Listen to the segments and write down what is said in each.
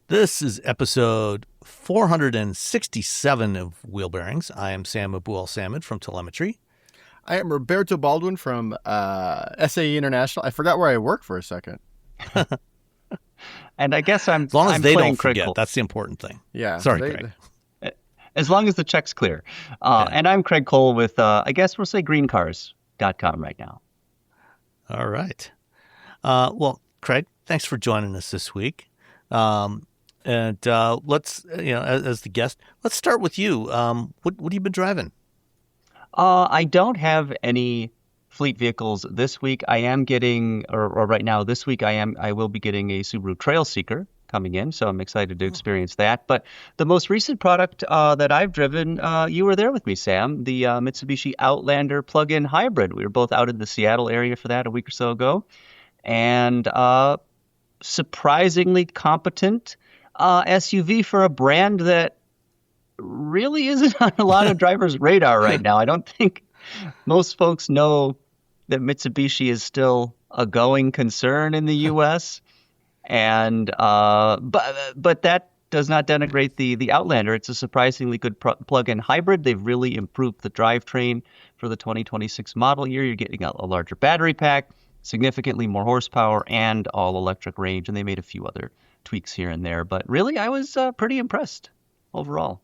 This is episode 467 of Wheel Bearings. I am Sam Abu-Al-Samad from Telemetry. I am Roberto Baldwin from SAE International. I forgot where I work for a second. And I guess I'm as long as I'm they playing don't forget. Craig. That's the important thing. Yeah. Sorry, Craig. As long as the check's clear. And I'm Craig Cole with, I guess we'll say greencars.com right now. All right. Well, Craig, thanks for joining us this week. And let's, as the guest, let's start with you. What have you been driving? I don't have any fleet vehicles this week. I am getting, or right now this week, I will be getting a Subaru Trail Seeker coming in, so I'm excited to experience that. But the most recent product that I've driven, you were there with me, Sam, the Mitsubishi Outlander plug-in hybrid. We were both out in the Seattle area for that a week or so ago, and surprisingly competent SUV for a brand that really isn't on a lot of drivers' radar right now. I don't think most folks know that Mitsubishi is still a going concern in the U.S. And but that does not denigrate the Outlander. It's a surprisingly good plug-in hybrid. They've really improved the drivetrain for the 2026 model year. You're getting a larger battery pack, significantly more horsepower, and all-electric range. And they made a few other tweaks here and there. But really, I was pretty impressed overall.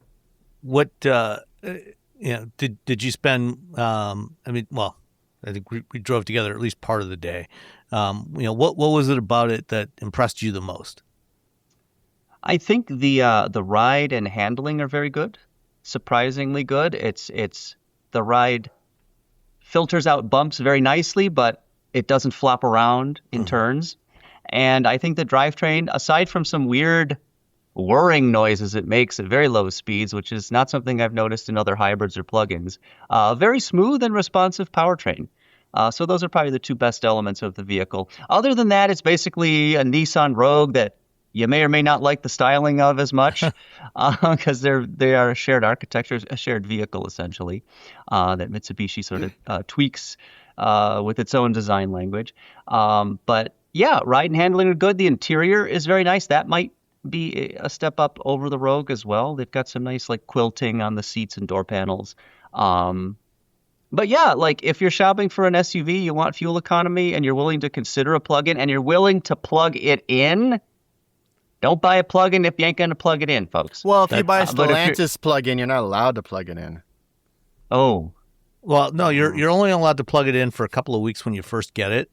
What did you spend? I think we drove together at least part of the day. What was it about it that impressed you the most? I think the ride and handling are very good, surprisingly good. It's the ride filters out bumps very nicely, but it doesn't flop around in turns. And I think the drivetrain, aside from some weird whirring noises it makes at very low speeds, which is not something I've noticed in other hybrids or plugins, very smooth and responsive powertrain. So those are probably the two best elements of the vehicle. Other than that, it's basically a Nissan Rogue that you may or may not like the styling of as much, because they are a shared architecture, a shared vehicle essentially, that Mitsubishi sort of tweaks with its own design language. But yeah, ride and handling are good. The interior is very nice. That might be a step up over the Rogue as well. They've got some nice like quilting on the seats and door panels. But yeah, like if you're shopping for an SUV, you want fuel economy and you're willing to consider a plug-in and you're willing to plug it in, don't buy a plug-in if you ain't going to plug it in, folks. Well, if you buy a Stellantis plug-in, you're not allowed to plug it in. Oh. Well, no, you're only allowed to plug it in for a couple of weeks when you first get it.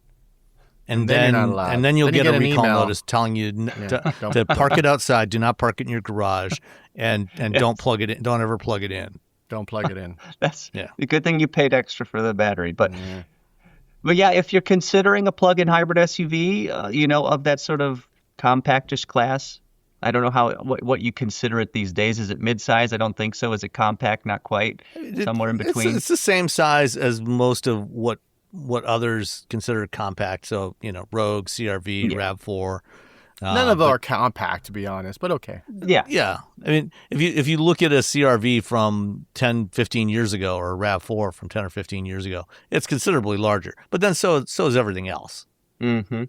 And then you'll get a recall notice telling you to park it outside. Do not park it in your garage, and don't plug it in. Don't ever plug it in. Don't plug it in. That's a good thing you paid extra for the battery. But yeah, if you're considering a plug-in hybrid SUV, of that sort of compactish class, I don't know what you consider it these days. Is it midsize? I don't think so. Is it compact? Not quite. Somewhere in between. It's the same size as most of what others consider compact. So, Rogue, CR-V, RAV4. None of them are compact, to be honest, but okay. Yeah. Yeah. I mean, if you look at a CR-V from 10, 15 years ago or a RAV4 from 10 or 15 years ago, it's considerably larger. But then so is everything else. Mm-hmm.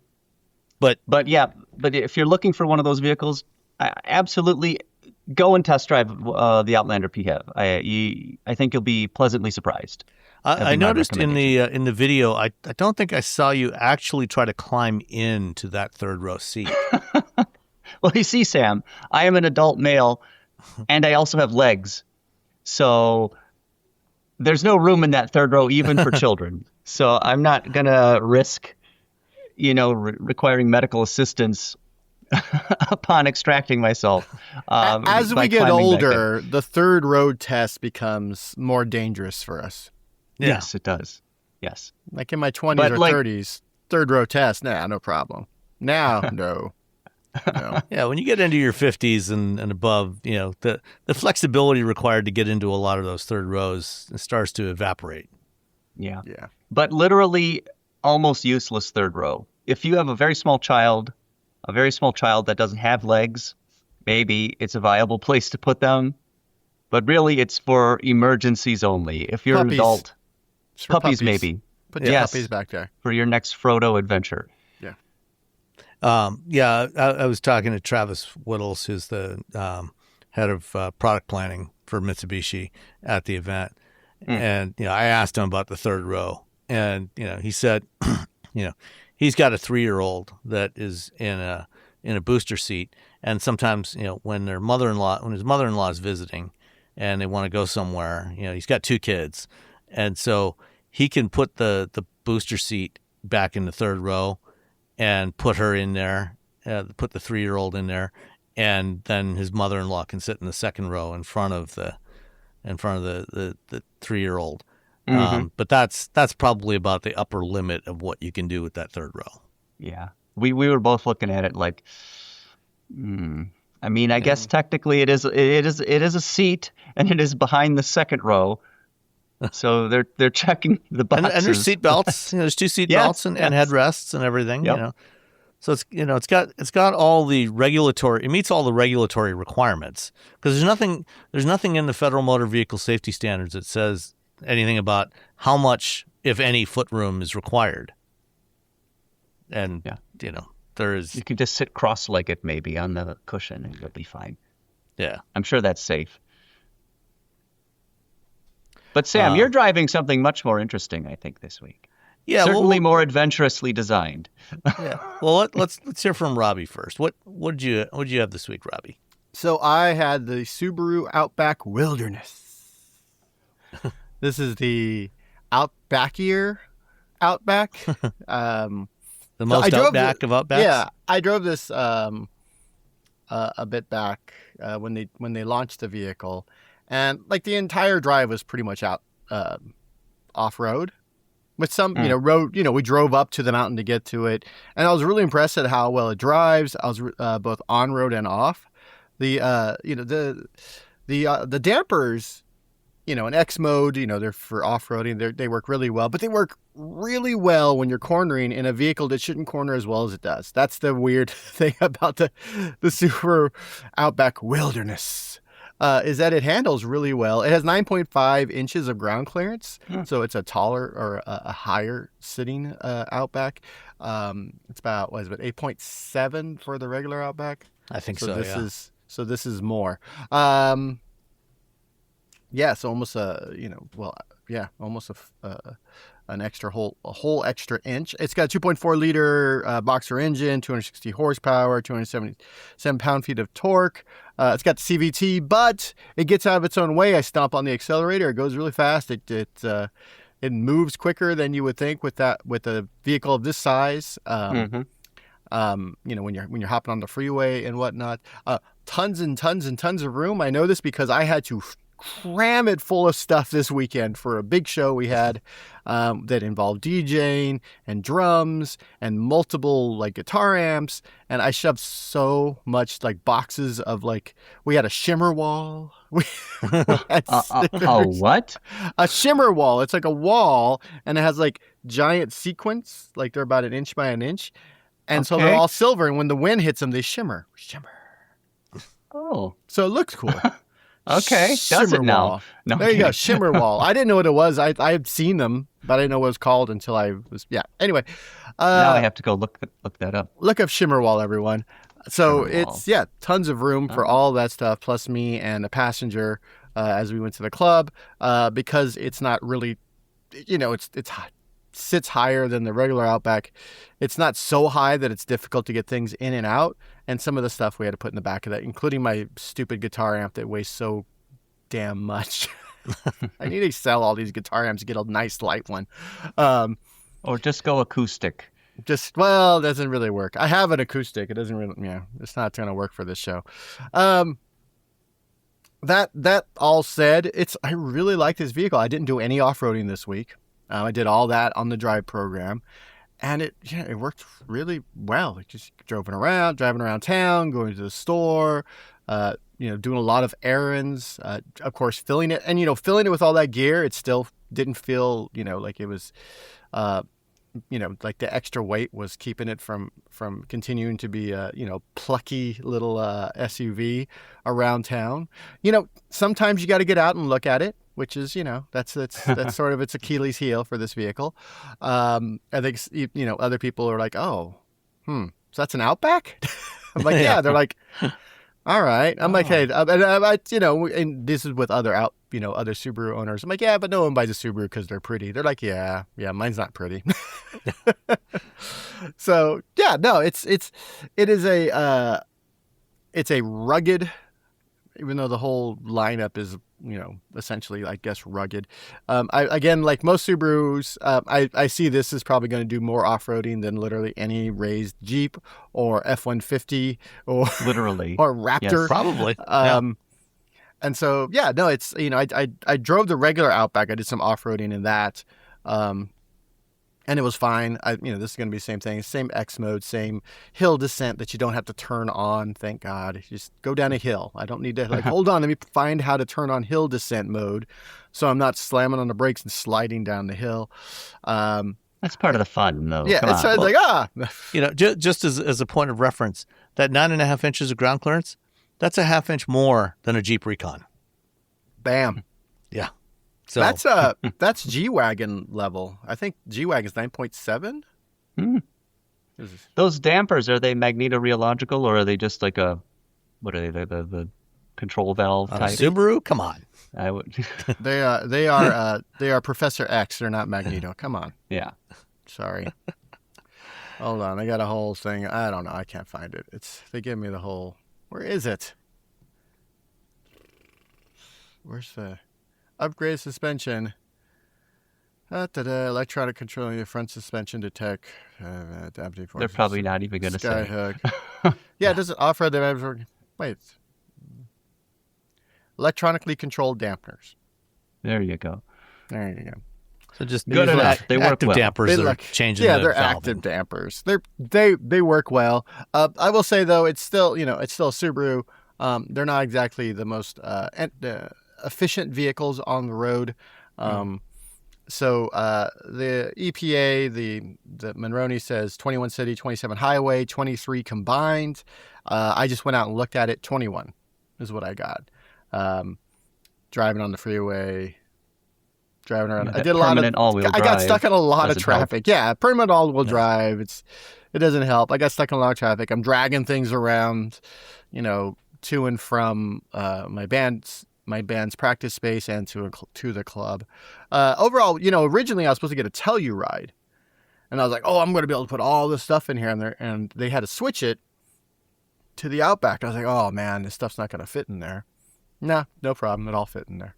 But if you're looking for one of those vehicles, absolutely go and test drive the Outlander PHEV. I think you'll be pleasantly surprised. I noticed in the video, I don't think I saw you actually try to climb into that third row seat. Well, you see, Sam, I am an adult male, and I also have legs. So there's no room in that third row, even for children. So I'm not going to risk, requiring medical assistance upon extracting myself. As we get older, the third row test becomes more dangerous for us. Yeah. Yes, it does. Yes. Like in my 20s or 30s, third row test, no problem. Now, no. Yeah, when you get into your 50s and above, the flexibility required to get into a lot of those third rows starts to evaporate. Yeah. But literally almost useless third row. If you have a very small child that doesn't have legs, maybe it's a viable place to put them. But really, it's for emergencies only. If you're an adult, puppies maybe. Put your puppies back there. For your next Frodo adventure. Yeah. I was talking to Travis Whittles, who's the head of product planning for Mitsubishi at the event. And, I asked him about the third row. And, he said, he's got a 3-year-old that is in a booster seat. And sometimes, when his mother-in-law is visiting and they want to go somewhere, he's got 2 kids. And so he can put the booster seat back in the third row and put her in there, put the 3-year-old in there. And then his mother-in-law can sit in the second row in front of the 3-year-old. But that's probably about the upper limit of what you can do with that third row. Yeah. We were both looking at it like, I mean, I guess technically it is a seat, and it is behind the second row. So they're checking the boxes. And there's seat belts. There's 2 seat belts and headrests and everything. Yep. So it's got all the regulatory. It meets all the regulatory requirements, because there's nothing in the Federal Motor Vehicle Safety Standards that says anything about how much, if any, footroom is required. And there is. You can just sit cross-legged maybe on the cushion and you'll be fine. Yeah, I'm sure that's safe. But Sam, you're driving something much more interesting, I think, this week. Yeah, certainly more adventurously designed. Yeah. Well, let's hear from Robbie first. What'd you have this week, Robbie? So I had the Subaru Outback Wilderness. This is the Outbackier Outback. The most Outback of Outbacks. Yeah, I drove this a bit back when they launched the vehicle, and like the entire drive was pretty much out off road. With some, road, we drove up to the mountain to get to it, and I was really impressed at how well it drives. I was both on road and off. The dampers, in X mode, they're for off roading. They work really well, but they work really well when you're cornering in a vehicle that shouldn't corner as well as it does. That's the weird thing about the Subaru Outback Wilderness. Is that it handles really well. It has 9.5 inches of ground clearance, so it's a taller or a higher sitting Outback. It's about 8.7 for the regular Outback. I think so. This is more. So almost an extra whole extra inch. It's got a 2.4 liter boxer engine, 260 horsepower, 277 pound-feet of torque. It's got the CVT, but it gets out of its own way. I stomp on the accelerator. It goes really fast. It moves quicker than you would think with a vehicle of this size. When you're hopping on the freeway and whatnot. Tons and tons and tons of room. I know this because I had to cram it full of stuff this weekend for a big show we had that involved DJing and drums and multiple guitar amps, and I shoved so much boxes of we had a shimmer wall. We had what? A shimmer wall. It's like a wall, and it has giant sequins, they're about an inch by an inch, and so they're all silver, and when the wind hits them, they shimmer. Oh, so it looks cool. Okay, does it now? Wall. No, there you go, shimmer wall. I didn't know what it was. I had seen them, but I didn't know what it was called until I was. Yeah. Anyway, now I have to go look that up. Look up shimmer wall, everyone. So it's tons of room for all that stuff, plus me and a passenger as we went to the club because it's not really, it's sits higher than the regular Outback. It's not so high that it's difficult to get things in and out. And some of the stuff we had to put in the back of that, including my stupid guitar amp that weighs so damn much. I need to sell all these guitar amps to get a nice light one. Or just go acoustic. It doesn't really work. I have an acoustic. It doesn't really, it's not going to work for this show. That all said, I really like this vehicle. I didn't do any off-roading this week. I did all that on the drive program. And it worked really well. Just driving around town, going to the store, doing a lot of errands. Of course, filling it with all that gear, it still didn't feel, like it was, like the extra weight was keeping it from continuing to be a, plucky little SUV around town. Sometimes you got to get out and look at it, which is, that's sort of its Achilles heel for this vehicle. I think, other people are like, oh, so that's an Outback? I'm like, yeah. They're like, all right. I'm like, hey, and this is with other other Subaru owners. I'm like, yeah, but no one buys a Subaru because they're pretty. They're like, yeah, mine's not pretty. So yeah, no, it's a rugged, even though the whole lineup is, essentially, I guess, rugged. Again, like most Subarus, I see this is probably going to do more off-roading than literally any raised Jeep or F-150 or literally or Raptor. Yes. Probably. And so, yeah, no, it's, I drove the regular Outback. I did some off-roading in that. And it was fine. This is going to be the same thing. Same X mode, same hill descent that you don't have to turn on. Thank God. You just go down a hill. I don't need to hold on. Let me find how to turn on hill descent mode, so I'm not slamming on the brakes and sliding down the hill. That's part of the fun, though. Yeah, it's just as a point of reference, that 9.5 inches of ground clearance, that's a half inch more than a Jeep Recon. Bam. Yeah. So that's G-Wagon level. I think G-Wagon's 9.7. Those dampers, are they magnetorheological, or are they just like what are they? The control valve type? Subaru? Come on. I would. They are Professor X. They're not Magneto. Come on. Yeah. Sorry. Hold on. I got a whole thing. I don't know. I can't find it. They give me the whole. Where is it? Where's the upgrade suspension? Electronic controlling the front suspension detect. They're probably not even going to say. Skyhook. Yeah, does it offer the... Wait. Electronically controlled dampeners. There you go. There you go. So just good enough. They work active well. dampers are changing. Yeah, they're active dampers. They work well. I will say though, it's still Subaru. They're not exactly the most efficient vehicles on the road. So the EPA, the Monroney says 21 city, 27 highway, 23 combined. I just went out and looked at it. 21 is what I got. Driving on the freeway, driving around. I did a lot of. I got stuck in a lot of traffic. Yeah, permanent all-wheel drive. It doesn't help. I got stuck in a lot of traffic. I'm dragging things around, to and from my band's practice space and to the club. Overall, originally I was supposed to get a Telluride, and I was like, oh, I'm going to be able to put all this stuff in here, and they had to switch it to the Outback. I was like, oh man, this stuff's not going to fit in there. Nah, no problem. It all fit in there.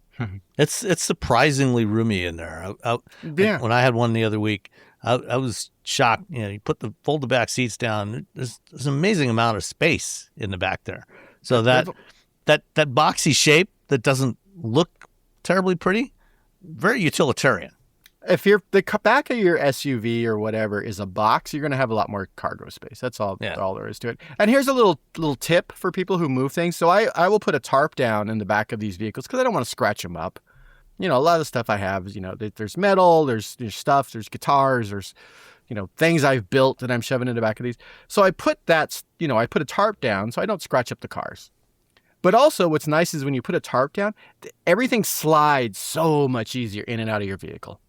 It's surprisingly roomy in there. Yeah. When I had one the other week, I was shocked. You fold the back seats down. There's an amazing amount of space in the back there. So that boxy shape that doesn't look terribly pretty, very utilitarian. If the back of your SUV or whatever is a box, you're going to have a lot more cargo space. That's all there is to it. And here's a little tip for people who move things. So I will put a tarp down in the back of these vehicles because I don't want to scratch them up. A lot of the stuff I have is, there's metal, there's stuff, there's guitars, there's, things I've built that I'm shoving in the back of these. So I put I put a tarp down so I don't scratch up the cars. But also what's nice is when you put a tarp down, everything slides so much easier in and out of your vehicle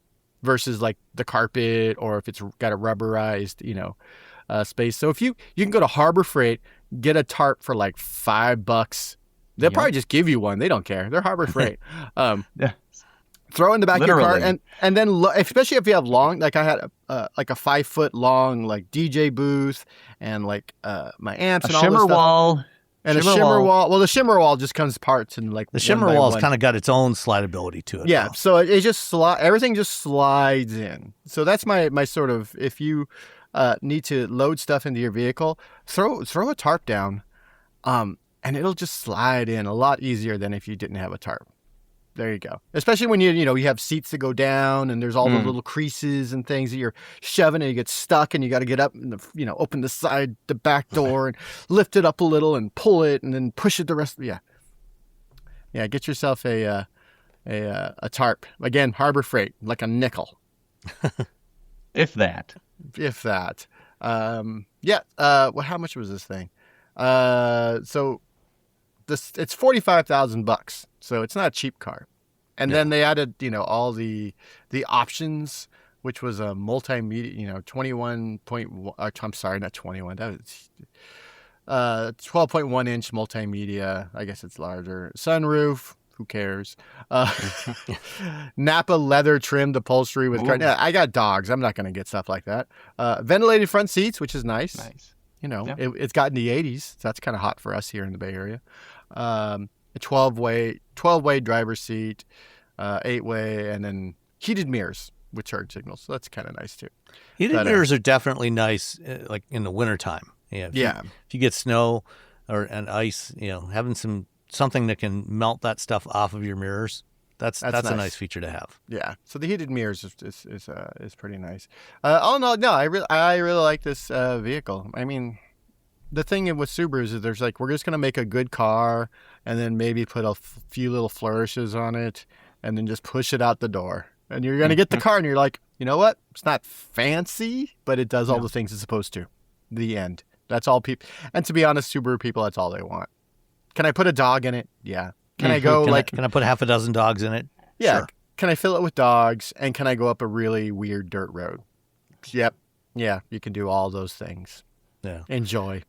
versus like the carpet or if it's got a rubberized, space. So if you can go to Harbor Freight, get a tarp for like $5. They'll probably just give you one. They don't care. They're Harbor Freight. Throw in the back of your car and then especially if you have long, like I had like a 5-foot long like DJ booth and like my amps and all this stuff. Shimmer wall. And a shimmer wall. Well, the shimmer wall just comes parts and like the shimmer wall's kind of got its own slidability to it. Yeah, though. So it just everything just slides in. So that's my sort of, if you need to load stuff into your vehicle, throw a tarp down, and it'll just slide in a lot easier than if you didn't have a tarp. There you go. Especially when you have seats to go down and there's all the little creases and things that you're shoving and you get stuck and you got to get up and open the back door and lift it up a little and pull it and then push it the rest. Yeah. Get yourself a tarp. Again, Harbor Freight, like a nickel. If that. Well, how much was this thing? So it's $45,000, so it's not a cheap car. And then they added, all the options which was a multimedia, 21.1. I'm sorry, not 21. That was 12.1 inch multimedia. I guess it's larger. Sunroof. Who cares? Napa leather trimmed upholstery with. I got dogs. I'm not going to get stuff like that. Ventilated front seats, which is nice. It's got in the 80s. So that's kind of hot for us here in the Bay Area. A 12-way driver's seat, 8-way, and then heated mirrors with turn signals. So that's kind of nice too. Heated mirrors are definitely nice, like in the wintertime. If you get snow and ice, having something that can melt that stuff off of your mirrors, that's nice. A nice feature to have. Yeah. So the heated mirrors is pretty nice. I really like this vehicle. I mean, the thing with Subarus is there's we're just gonna make a good car and then maybe put a few little flourishes on it and then just push it out the door. And you're gonna get the car and you're like, you know what? It's not fancy, but it does all the things it's supposed to. The end. That's all people. And to be honest, Subaru people, that's all they want. Can I put a dog in it? Yeah. Can I go Can I put half a dozen dogs in it? Yeah. Sure. Can I fill it with dogs? And can I go up a really weird dirt road? Yep. Yeah. You can do all those things. Yeah. Enjoy.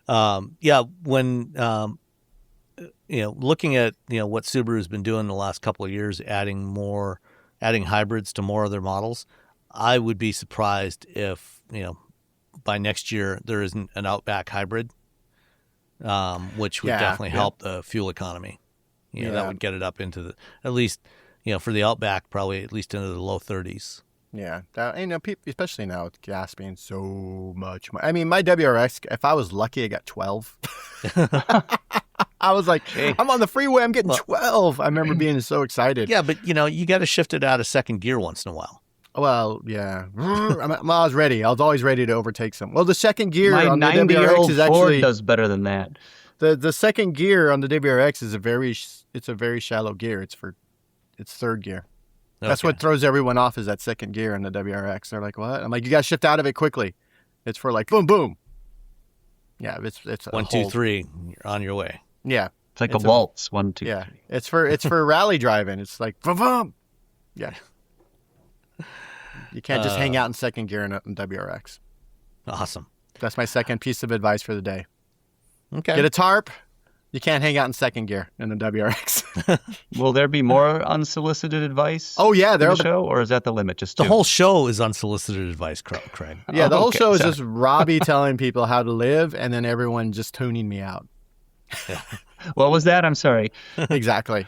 When looking at what Subaru's been doing the last couple of years, adding hybrids to more of their models, I would be surprised if by next year there isn't an Outback hybrid. Which would definitely help the fuel economy. That would get it up into at least, for the Outback, probably at least into the low 30s. Yeah. People, especially now with gas being so much more. I mean, my WRX, if I was lucky, I got 12. I was like, I'm on the freeway, I'm getting 12. I remember being so excited. Yeah, but, you got to shift it out of second gear once in a while. Well, yeah. I was ready. I was always ready to overtake some. Well, the second gear on the WRX is actually... Ford does better than that. The second gear on the WRX is a very shallow gear. It's third gear. Okay. That's what throws everyone off is that second gear on the WRX. They're like, what? I'm like, you got to shift out of it quickly. It's for boom, boom. Yeah, it's 1, 2, 3. You're on your way. Yeah. It's like a waltz. 1, 2, 3. Yeah. It's for rally driving. It's like, boom, boom. Yeah. You can't just hang out in second gear in WRX. Awesome. That's my second piece of advice for the day. Okay. Get a tarp. You can't hang out in second gear in the WRX. Will there be more unsolicited advice? Oh, yeah. There'll show, or is that the limit? Just the whole show is unsolicited advice, Craig. Yeah, the whole show is just Robbie telling people how to live and then everyone just tuning me out. What was that? I'm sorry. Exactly.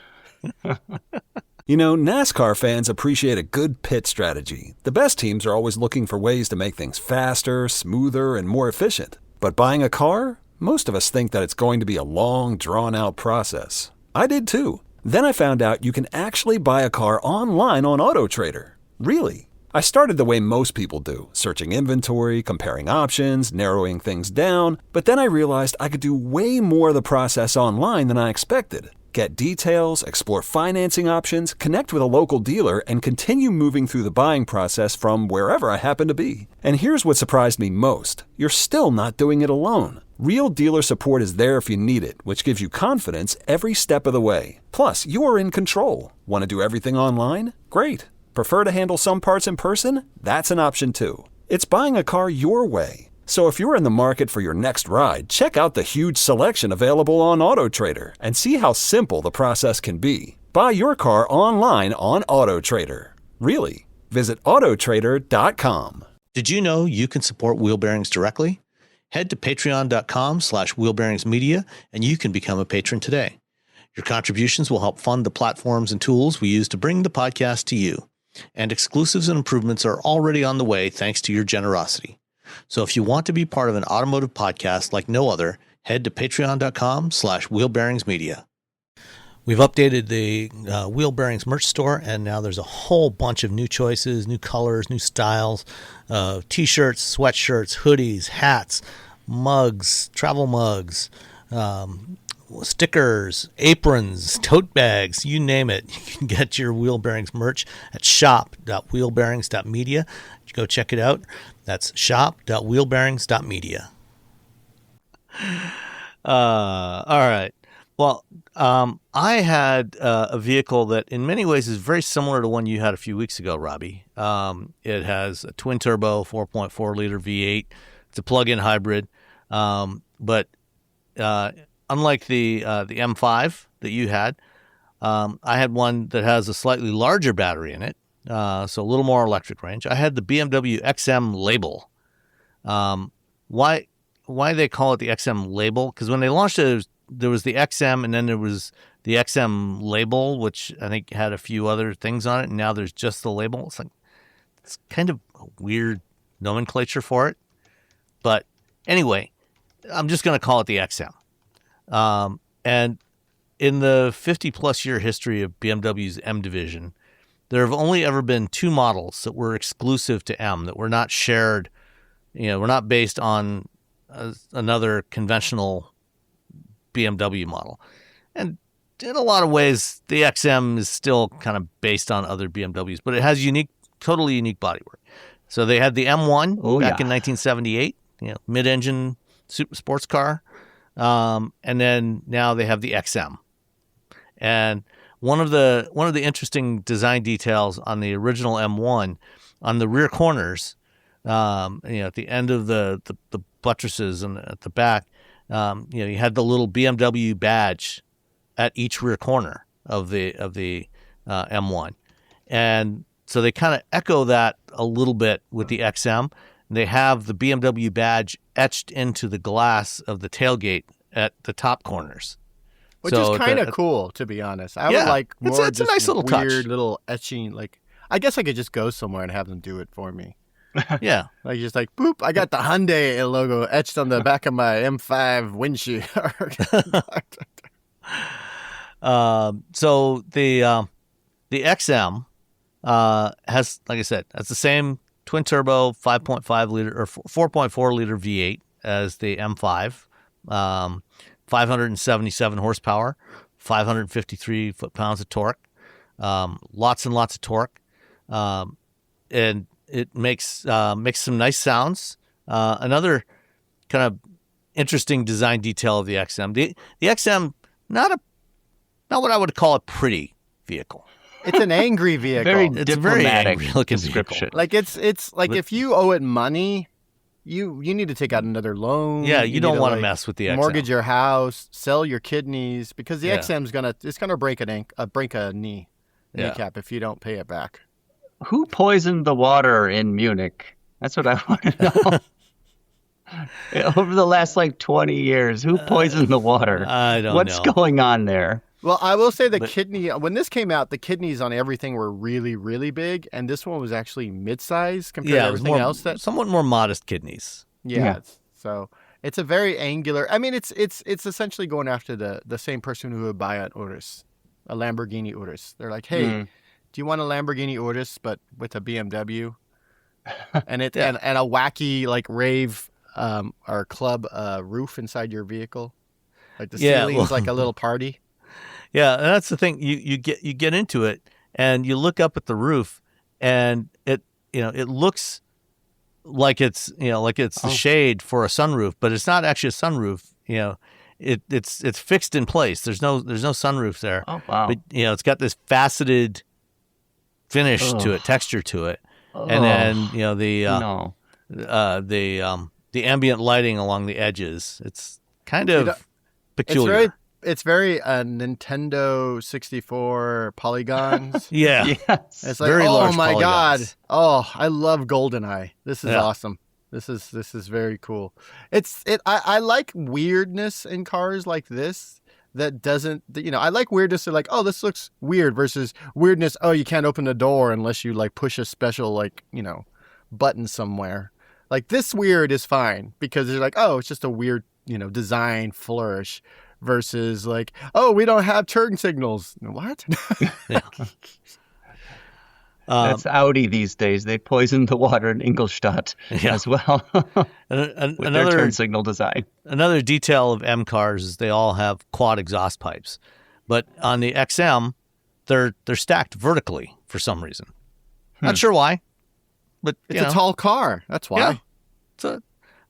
NASCAR fans appreciate a good pit strategy. The best teams are always looking for ways to make things faster, smoother, and more efficient. But buying a car? Most of us think that it's going to be a long, drawn-out process. I did too. Then I found out you can actually buy a car online on AutoTrader. Really? I started the way most people do, searching inventory, comparing options, narrowing things down. But then I realized I could do way more of the process online than I expected. Get details, explore financing options, connect with a local dealer, and continue moving through the buying process from wherever I happen to be. And here's what surprised me most. You're still not doing it alone. Real dealer support is there if you need it, which gives you confidence every step of the way. Plus, you're in control. Want to do everything online? Great. Prefer to handle some parts in person? That's an option too. It's buying a car your way. So if you're in the market for your next ride, check out the huge selection available on AutoTrader and see how simple the process can be. Buy your car online on AutoTrader. Really. Visit autotrader.com. Did you know you can support Wheel Bearings directly? Head to patreon.com/wheelbearingsmedia and you can become a patron today. Your contributions will help fund the platforms and tools we use to bring the podcast to you. And exclusives and improvements are already on the way thanks to your generosity. So if you want to be part of an automotive podcast like no other, head to patreon.com/wheelbearingsmedia. We've updated the Wheel Bearings merch store, and now there's a whole bunch of new choices, new colors, new styles, t-shirts, sweatshirts, hoodies, hats, mugs, travel mugs, stickers, aprons, tote bags, you name it. You can get your Wheel Bearings merch at shop.wheelbearings.media. Go check it out. That's shop.wheelbearings.media. All right. Well, I had a vehicle that in many ways is very similar to one you had a few weeks ago, Robbie. It has a twin-turbo 4.4-liter V8. It's a plug-in hybrid. But unlike the M5 that you had, I had one that has a slightly larger battery in it, so a little more electric range. I had the BMW XM label. Why they call it the XM label? Because when they launched it, there was the XM, and then there was the XM label, which I think had a few other things on it, and now there's just the label. It's kind of a weird nomenclature for it. But anyway, I'm just going to call it the XM. And in the 50-plus year history of BMW's M division, there have only ever been 2 models that were exclusive to M, that were not shared, were not based on another conventional BMW model. And in a lot of ways, the XM is still kind of based on other BMWs, but it has totally unique bodywork. So they had the M1 back in 1978, mid-engine sports car. And then now they have the XM. And one of the interesting design details on the original M1, on the rear corners, at the end of the buttresses and at the back, you had the little BMW badge at each rear corner of the M1, and so they kind of echo that a little bit with the XM. They have the BMW badge etched into the glass of the tailgate at the top corners, which is kind of cool, to be honest. I would like more it's a nice little weird little etching. Like, I guess I could just go somewhere and have them do it for me. Yeah. Like, just like, boop, I got the Hyundai logo etched on the back of my M5 windshield. So the XM has, like I said, has the same twin turbo 5.5 liter or 4.4 liter V8 as the M5, 577 horsepower, 553 foot-pounds of torque, lots and lots of torque, and it makes some nice sounds. Another kind of interesting design detail of the XM. The XM, not what I would call a pretty vehicle. It's an angry vehicle. It's a very angry looking description. Like it's like if you owe it money, you need to take out another loan. Yeah, you don't want to mess with the XM. Mortgage your house, sell your kidneys, because the XM's gonna break a kneecap if you don't pay it back. Who poisoned the water in Munich? That's what I want to know. Over the last 20 years, who poisoned the water? I don't know. What's going on there? Well, I will say when this came out, the kidneys on everything were really, really big, and this one was actually mid-size compared to everything else. Somewhat more modest kidneys. Yeah. So it's a very angular. I mean, it's essentially going after the same person who would buy an Urus, a Lamborghini Urus. They're like, hey. Do you want a Lamborghini Urus but with a BMW, and and a wacky rave or club roof inside your vehicle, like the ceiling's like a little party? Yeah, and that's the thing. You get into it and you look up at the roof, and it looks like it's the shade for a sunroof, but it's not actually a sunroof. It's fixed in place. There's no sunroof there. Oh wow! But it's got this faceted finish to it, texture to it, and then the ambient lighting along the edges. It's kind of peculiar. It's very Nintendo 64 polygons. Yeah, yes. It's like, very large my polygons. God, oh, I love GoldenEye. This is awesome. This is very cool. I like weirdness in cars like this. That doesn't, I like weirdness that like, oh, this looks weird versus weirdness. Oh, you can't open the door unless you push a special button somewhere. Like this weird is fine because they're like, oh, it's just a weird, design flourish versus like, oh, we don't have turn signals. What? That's Audi these days. They poisoned the water in Ingolstadt as well with their turn signal design. Another detail of M cars is they all have quad exhaust pipes, but on the XM, they're stacked vertically for some reason. Not sure why, but it's a tall car. That's why. Yeah, it's a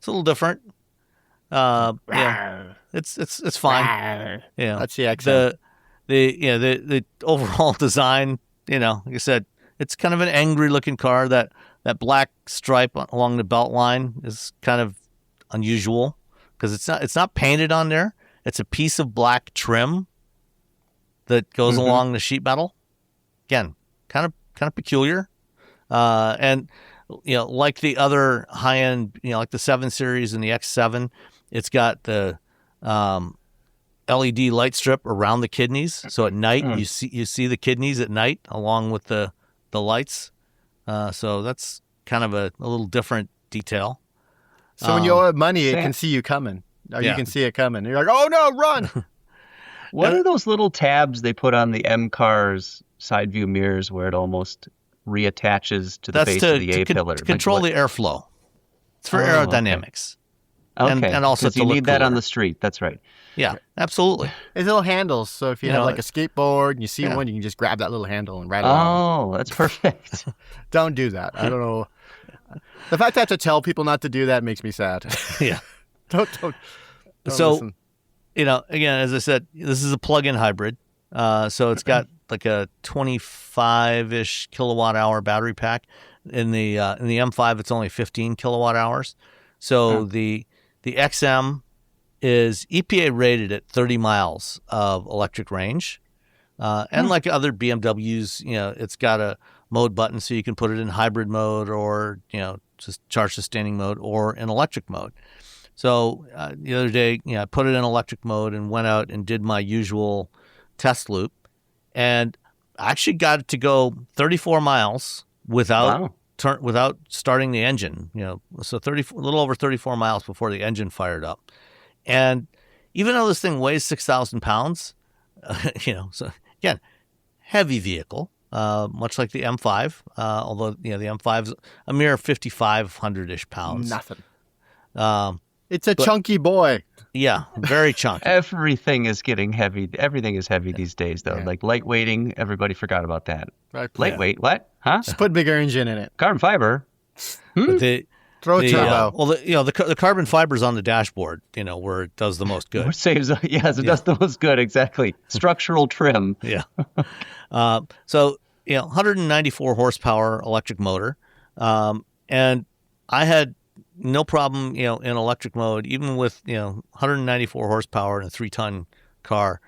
little different. Yeah. it's fine. That's the XM. The overall design, like I said, it's kind of an angry looking car. That black stripe along the belt line is kind of unusual because it's not painted on there. It's a piece of black trim that goes along the sheet metal. Again, kind of peculiar. And like the other high end, like the 7 Series and the X7, it's got the LED light strip around the kidneys. So at night you see the kidneys at night along with the lights. So that's kind of a little different detail. So when you owe it money, it can see you coming. Or you can see it coming. You're like, oh no, run! What are those little tabs they put on the M car's side view mirrors where it almost reattaches to the base of the A-pillar? To control the airflow. It's for aerodynamics. Okay. And also to you look need that cooler. on the street. That's right. Yeah, absolutely. It's little handles, so if you have like a skateboard and you see one, you can just grab that little handle and ride it along. Oh, that's perfect. Don't do that. I don't know. The fact that I have to tell people not to do that makes me sad. Yeah. Don't so, listen. Again, as I said, this is a plug-in hybrid. So it's got like a 25-ish kilowatt hour battery pack. In the M5, it's only 15 kilowatt hours. So the XM is EPA rated at 30 miles of electric range. And like other BMWs, it's got a mode button so you can put it in hybrid mode or, just charge sustaining mode or in electric mode. So the other day, I put it in electric mode and went out and did my usual test loop. And I actually got it to go 34 miles without starting the engine, so a little over 34 miles before the engine fired up. And even though this thing weighs 6,000 pounds, so again, heavy vehicle, much like the M5, although, the M5's a mere 5,500-ish pounds. Nothing. It's a chunky boy. Yeah, very chunky. Everything is getting heavy. Everything is heavy these days, though. Yeah. Like lightweighting, everybody forgot about that. Right. Lightweight, what? Huh? Just put bigger engine in it. Carbon fiber. Throw a turbo. The carbon fiber's on the dashboard, where it does the most good. It saves, it does the most good, exactly. Structural trim. Yeah. So, 194 horsepower electric motor. And I had no problem, in electric mode, even with, 194 horsepower and a 3-ton car,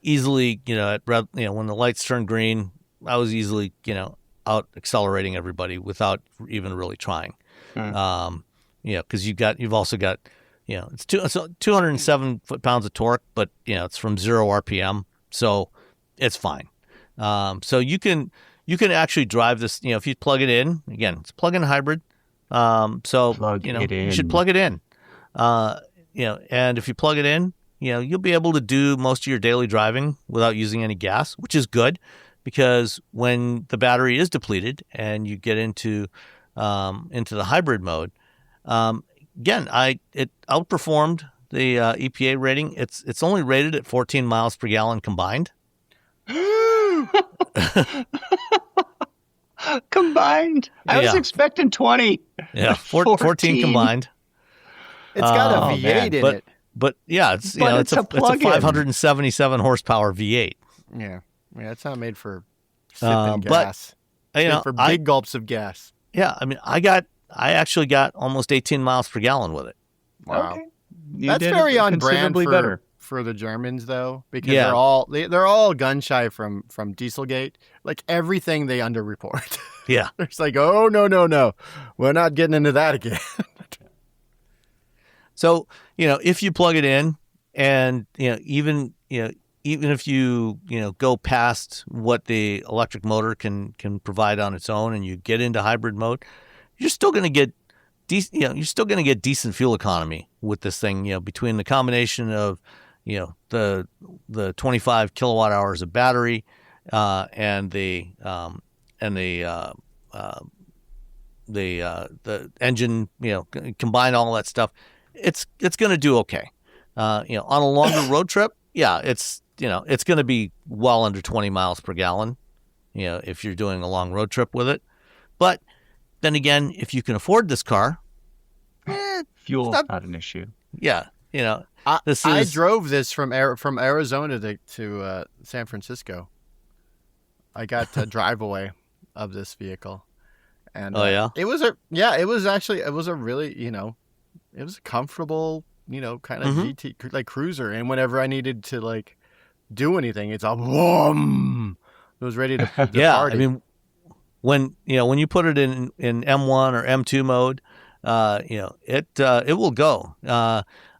easily, when the lights turn green, I was easily, out accelerating everybody without even really trying. Because you've also got, it's 207 foot-pounds of torque, but, it's from 0 RPM, so it's fine. So you can actually drive this, if you plug it in, again, it's a plug-in hybrid. You should plug it in, and if you plug it in, you'll be able to do most of your daily driving without using any gas, which is good because when the battery is depleted and you get into the hybrid mode, again, it outperformed the EPA rating. It's only rated at 14 miles per gallon combined. Combined? I was expecting 20. Yeah, 14 combined. It's got a V8 in it. But yeah, it's a 577 horsepower V8. Yeah, it's not made for sipping gas. But it's made for big gulps of gas. Yeah, I mean, I actually got almost 18 miles per gallon with it. Wow, okay. That's very on brand for the Germans, though, because they're all gun shy from Dieselgate. Like everything they underreport. Yeah, it's like, oh no, we're not getting into that again. So if you plug it in, and even if you go past what the electric motor can provide on its own, and you get into hybrid mode, you're still going to get decent fuel economy with this thing. Between the combination of the 25 kilowatt hours of battery and the engine, combine all that stuff, it's going to do okay. On a longer road trip, it's going to be well under 20 miles per gallon, if you're doing a long road trip with it. But then again, if you can afford this car, fuel's not an issue. Yeah, I drove this from Arizona to San Francisco. I got a drive away of this vehicle, and it was a really it was a comfortable kind of GT like cruiser, and whenever I needed to like do anything, it's all boom. It was ready to party. I mean, when you put it in M1 or M2 mode, it will go.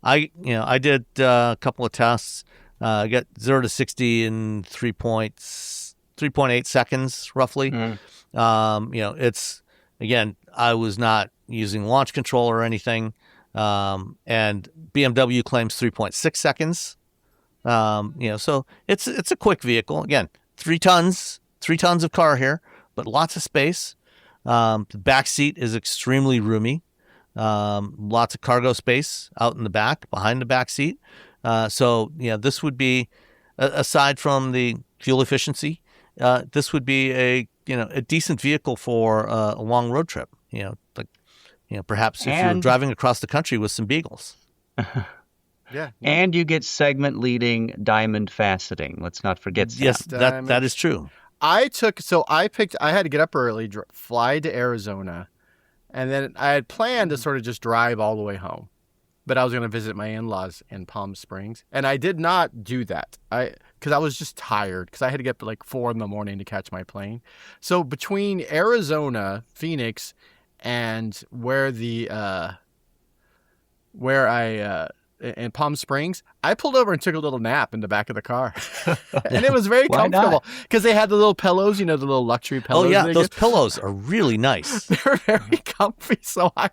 I did a couple of tests. I got 0 to 60 in 3.8 seconds roughly. It's again, I was not using launch control or anything, and BMW claims 3.6 seconds. So it's a quick vehicle. Again, 3 tons of car here, but lots of space. The back seat is extremely roomy. Lots of cargo space out in the back, behind the back seat. This would be, aside from the fuel efficiency, this would be a decent vehicle for a long road trip. Perhaps if you're driving across the country with some beagles. Yeah. And you get segment leading diamond faceting. Let's not forget Sam. Yes, that is true. I had to get up early, fly to Arizona, and then I had planned to sort of just drive all the way home. But I was going to visit my in-laws in Palm Springs, and I did not do that. Because I was just tired, because I had to get up at like 4 a.m. to catch my plane. So between Arizona, Phoenix, and in Palm Springs, I pulled over and took a little nap in the back of the car. And it was very comfortable because they had the little pillows, the little luxury pillows. Oh, yeah. Those pillows are really nice. They're very comfy. So I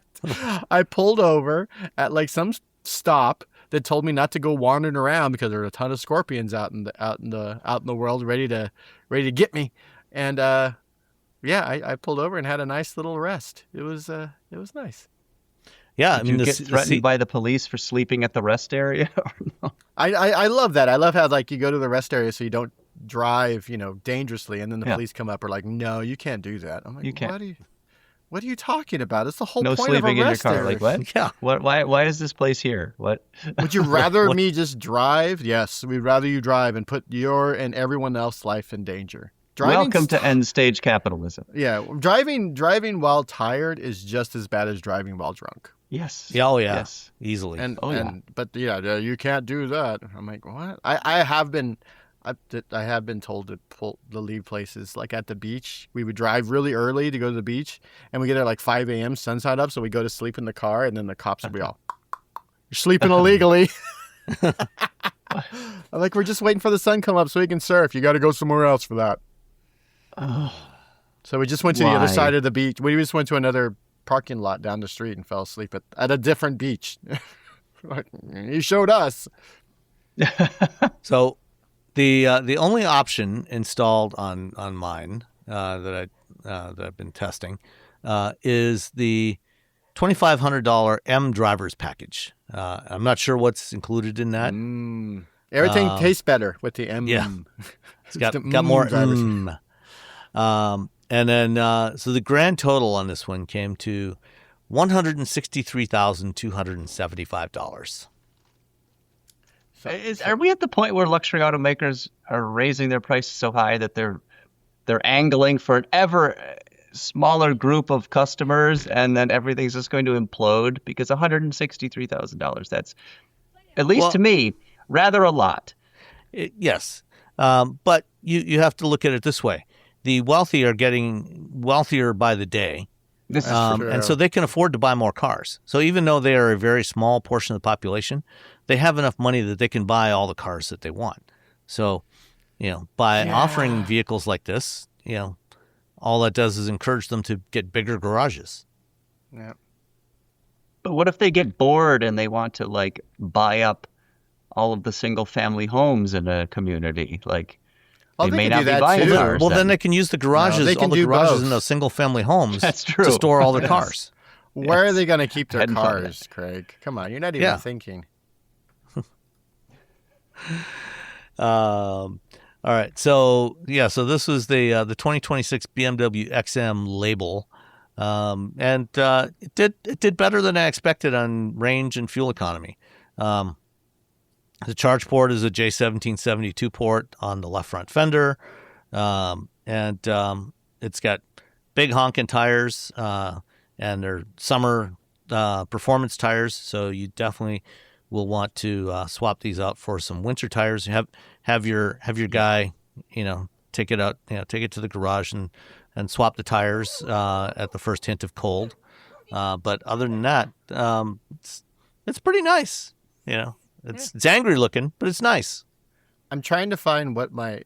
pulled over at like some stop that told me not to go wandering around because there were a ton of scorpions out in the world ready to get me. And I pulled over and had a nice little rest. It was nice. Yeah, Did you get threatened by the police for sleeping at the rest area? Or no? I love that. I love how like you go to the rest area so you don't drive, dangerously, and then the police come up and are like, "No, you can't do that." I'm like, "You can't." What are you talking about? It's the whole point of a rest area. No sleeping in your car. Like what? Yeah. Why is this place here? What? Would you rather me just drive? Yes, we'd rather you drive and put your and everyone else's life in danger. Welcome to end stage capitalism. Yeah, driving while tired is just as bad as driving while drunk. Yes. Yeah, yes. Easily. But you can't do that. I'm like, what? I have been told to leave places like at the beach. We would drive really early to go to the beach, and we get there like 5 a.m. sunset up, so we go to sleep in the car, and then the cops would be all, "You're sleeping illegally." I'm like, "We're just waiting for the sun come up so we can surf. You got to go somewhere else for that." Oh. So we just went to the other side of the beach. We just went to another parking lot down the street and fell asleep at a different beach. You showed us. So the only option installed on mine that I've been testing is the $2,500 M driver's package. I'm not sure what's included in that. Everything tastes better with the M. Yeah, it's got more M. And then, so the grand total on this one came to $163,275. Are we at the point where luxury automakers are raising their prices so high that they're angling for an ever smaller group of customers, and then everything's just going to implode? Because $163,000, that's, at least to me, rather a lot. Yes. But you have to look at it this way. The wealthy are getting wealthier by the day, This is true. And so they can afford to buy more cars. So even though they are a very small portion of the population, they have enough money that they can buy all the cars that they want. So, by offering vehicles like this, all that does is encourage them to get bigger garages. Yeah. But what if they get bored and they want to buy up all of the single family homes in a community? They may not be buying cars. Well, then they can use the garages, all the garages in those single family homes to store all their cars. Where are they going to keep their cars, Craig? Come on, you're not even thinking. All right. So this was the 2026 BMW XM label. And it did better than I expected on range and fuel economy. The charge port is a J1772 port on the left front fender, and it's got big honking tires, and they're summer performance tires. So you definitely will want to swap these out for some winter tires. You have your guy, take it out, take it to the garage and swap the tires at the first hint of cold. But other than that, it's pretty nice. It's angry looking, but it's nice. I'm trying to find what my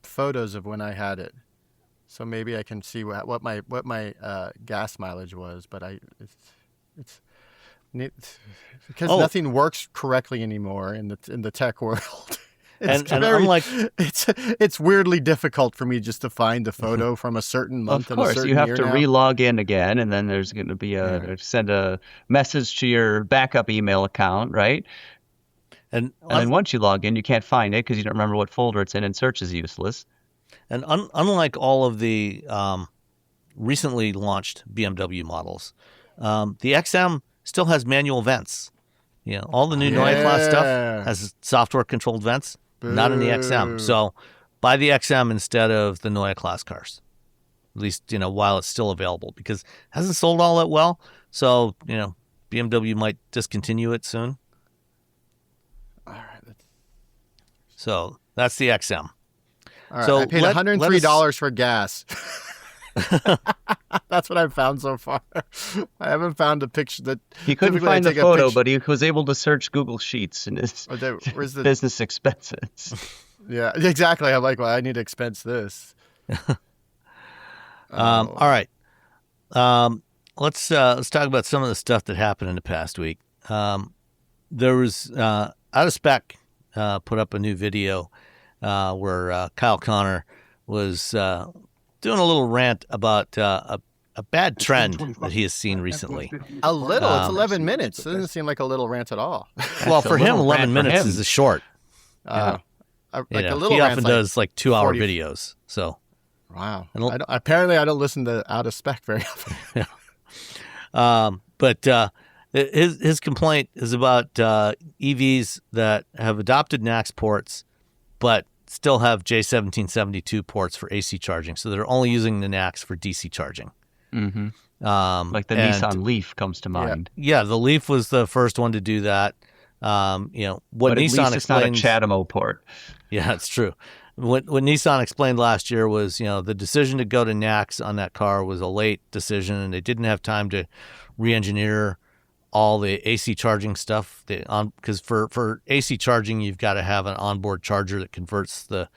photos of when I had it, so maybe I can see what my gas mileage was. But it's because nothing works correctly anymore in the tech world. It's weirdly difficult for me just to find the photo from a certain month. Of course, you have to re-log in again, and then there's going to be send a message to your backup email account, right? And then once you log in, you can't find it because you don't remember what folder it's in, and search is useless. And unlike all of the recently launched BMW models, the XM still has manual vents. All the new Neue Class stuff has software-controlled vents. Not in the XM. So buy the XM instead of the Neue Class cars, at least, while it's still available, because it hasn't sold all that well. So, BMW might discontinue it soon. All right. So that's the XM. All right. So I paid $103 for gas. That's what I've found so far. I haven't found a picture that he couldn't find the photo, but he was able to search Google Sheets in his where's the business expenses. Yeah, exactly. I'm like, well, I need to expense this. All right. Let's talk about some of the stuff that happened in the past week. There was Out of Spec put up a new video where Kyle Connor was doing a little rant about a bad trend that he has seen recently. A little. It's 11 minutes. It doesn't seem like a little rant at all. Well, for him, 11 minutes is a short. A little he often does like 2-hour videos. So, wow. Apparently, I don't listen to Out of Spec very often. But his complaint is about EVs that have adopted NACS ports, but still have J1772 ports for AC charging. So they're only using the NACS for DC charging. Mm-hmm. Like the Nissan Leaf comes to mind. Yeah, the Leaf was the first one to do that. What but Nissan it's not a CHAdeMO port. Yeah, it's true. What Nissan explained last year was, the decision to go to NACS on that car was a late decision, and they didn't have time to re-engineer all the AC charging stuff. Because for AC charging, you've got to have an onboard charger that converts the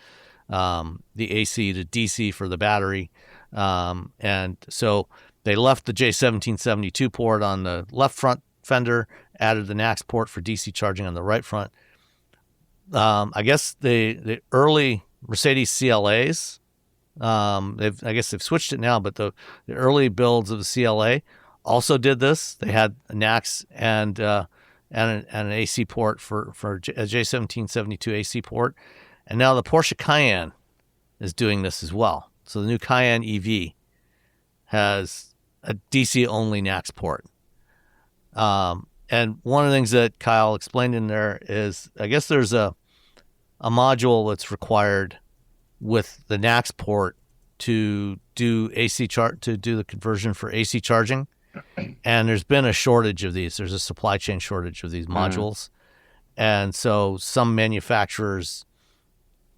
AC to DC for the battery. And so they left the J1772 port on the left front fender, added the NACS port for DC charging on the right front. I guess the early Mercedes CLAs, they've switched it now, but the early builds of the CLA also did this. They had a NACS and an AC port for a J1772 AC port, and now the Porsche Cayenne is doing this as well. So the new Cayenne EV has a DC-only NACS port. And one of the things that Kyle explained in there is, I guess there's a module that's required with the NACS port to do the conversion for AC charging. And there's been a shortage of these. There's a supply chain shortage of these modules. And so some manufacturers,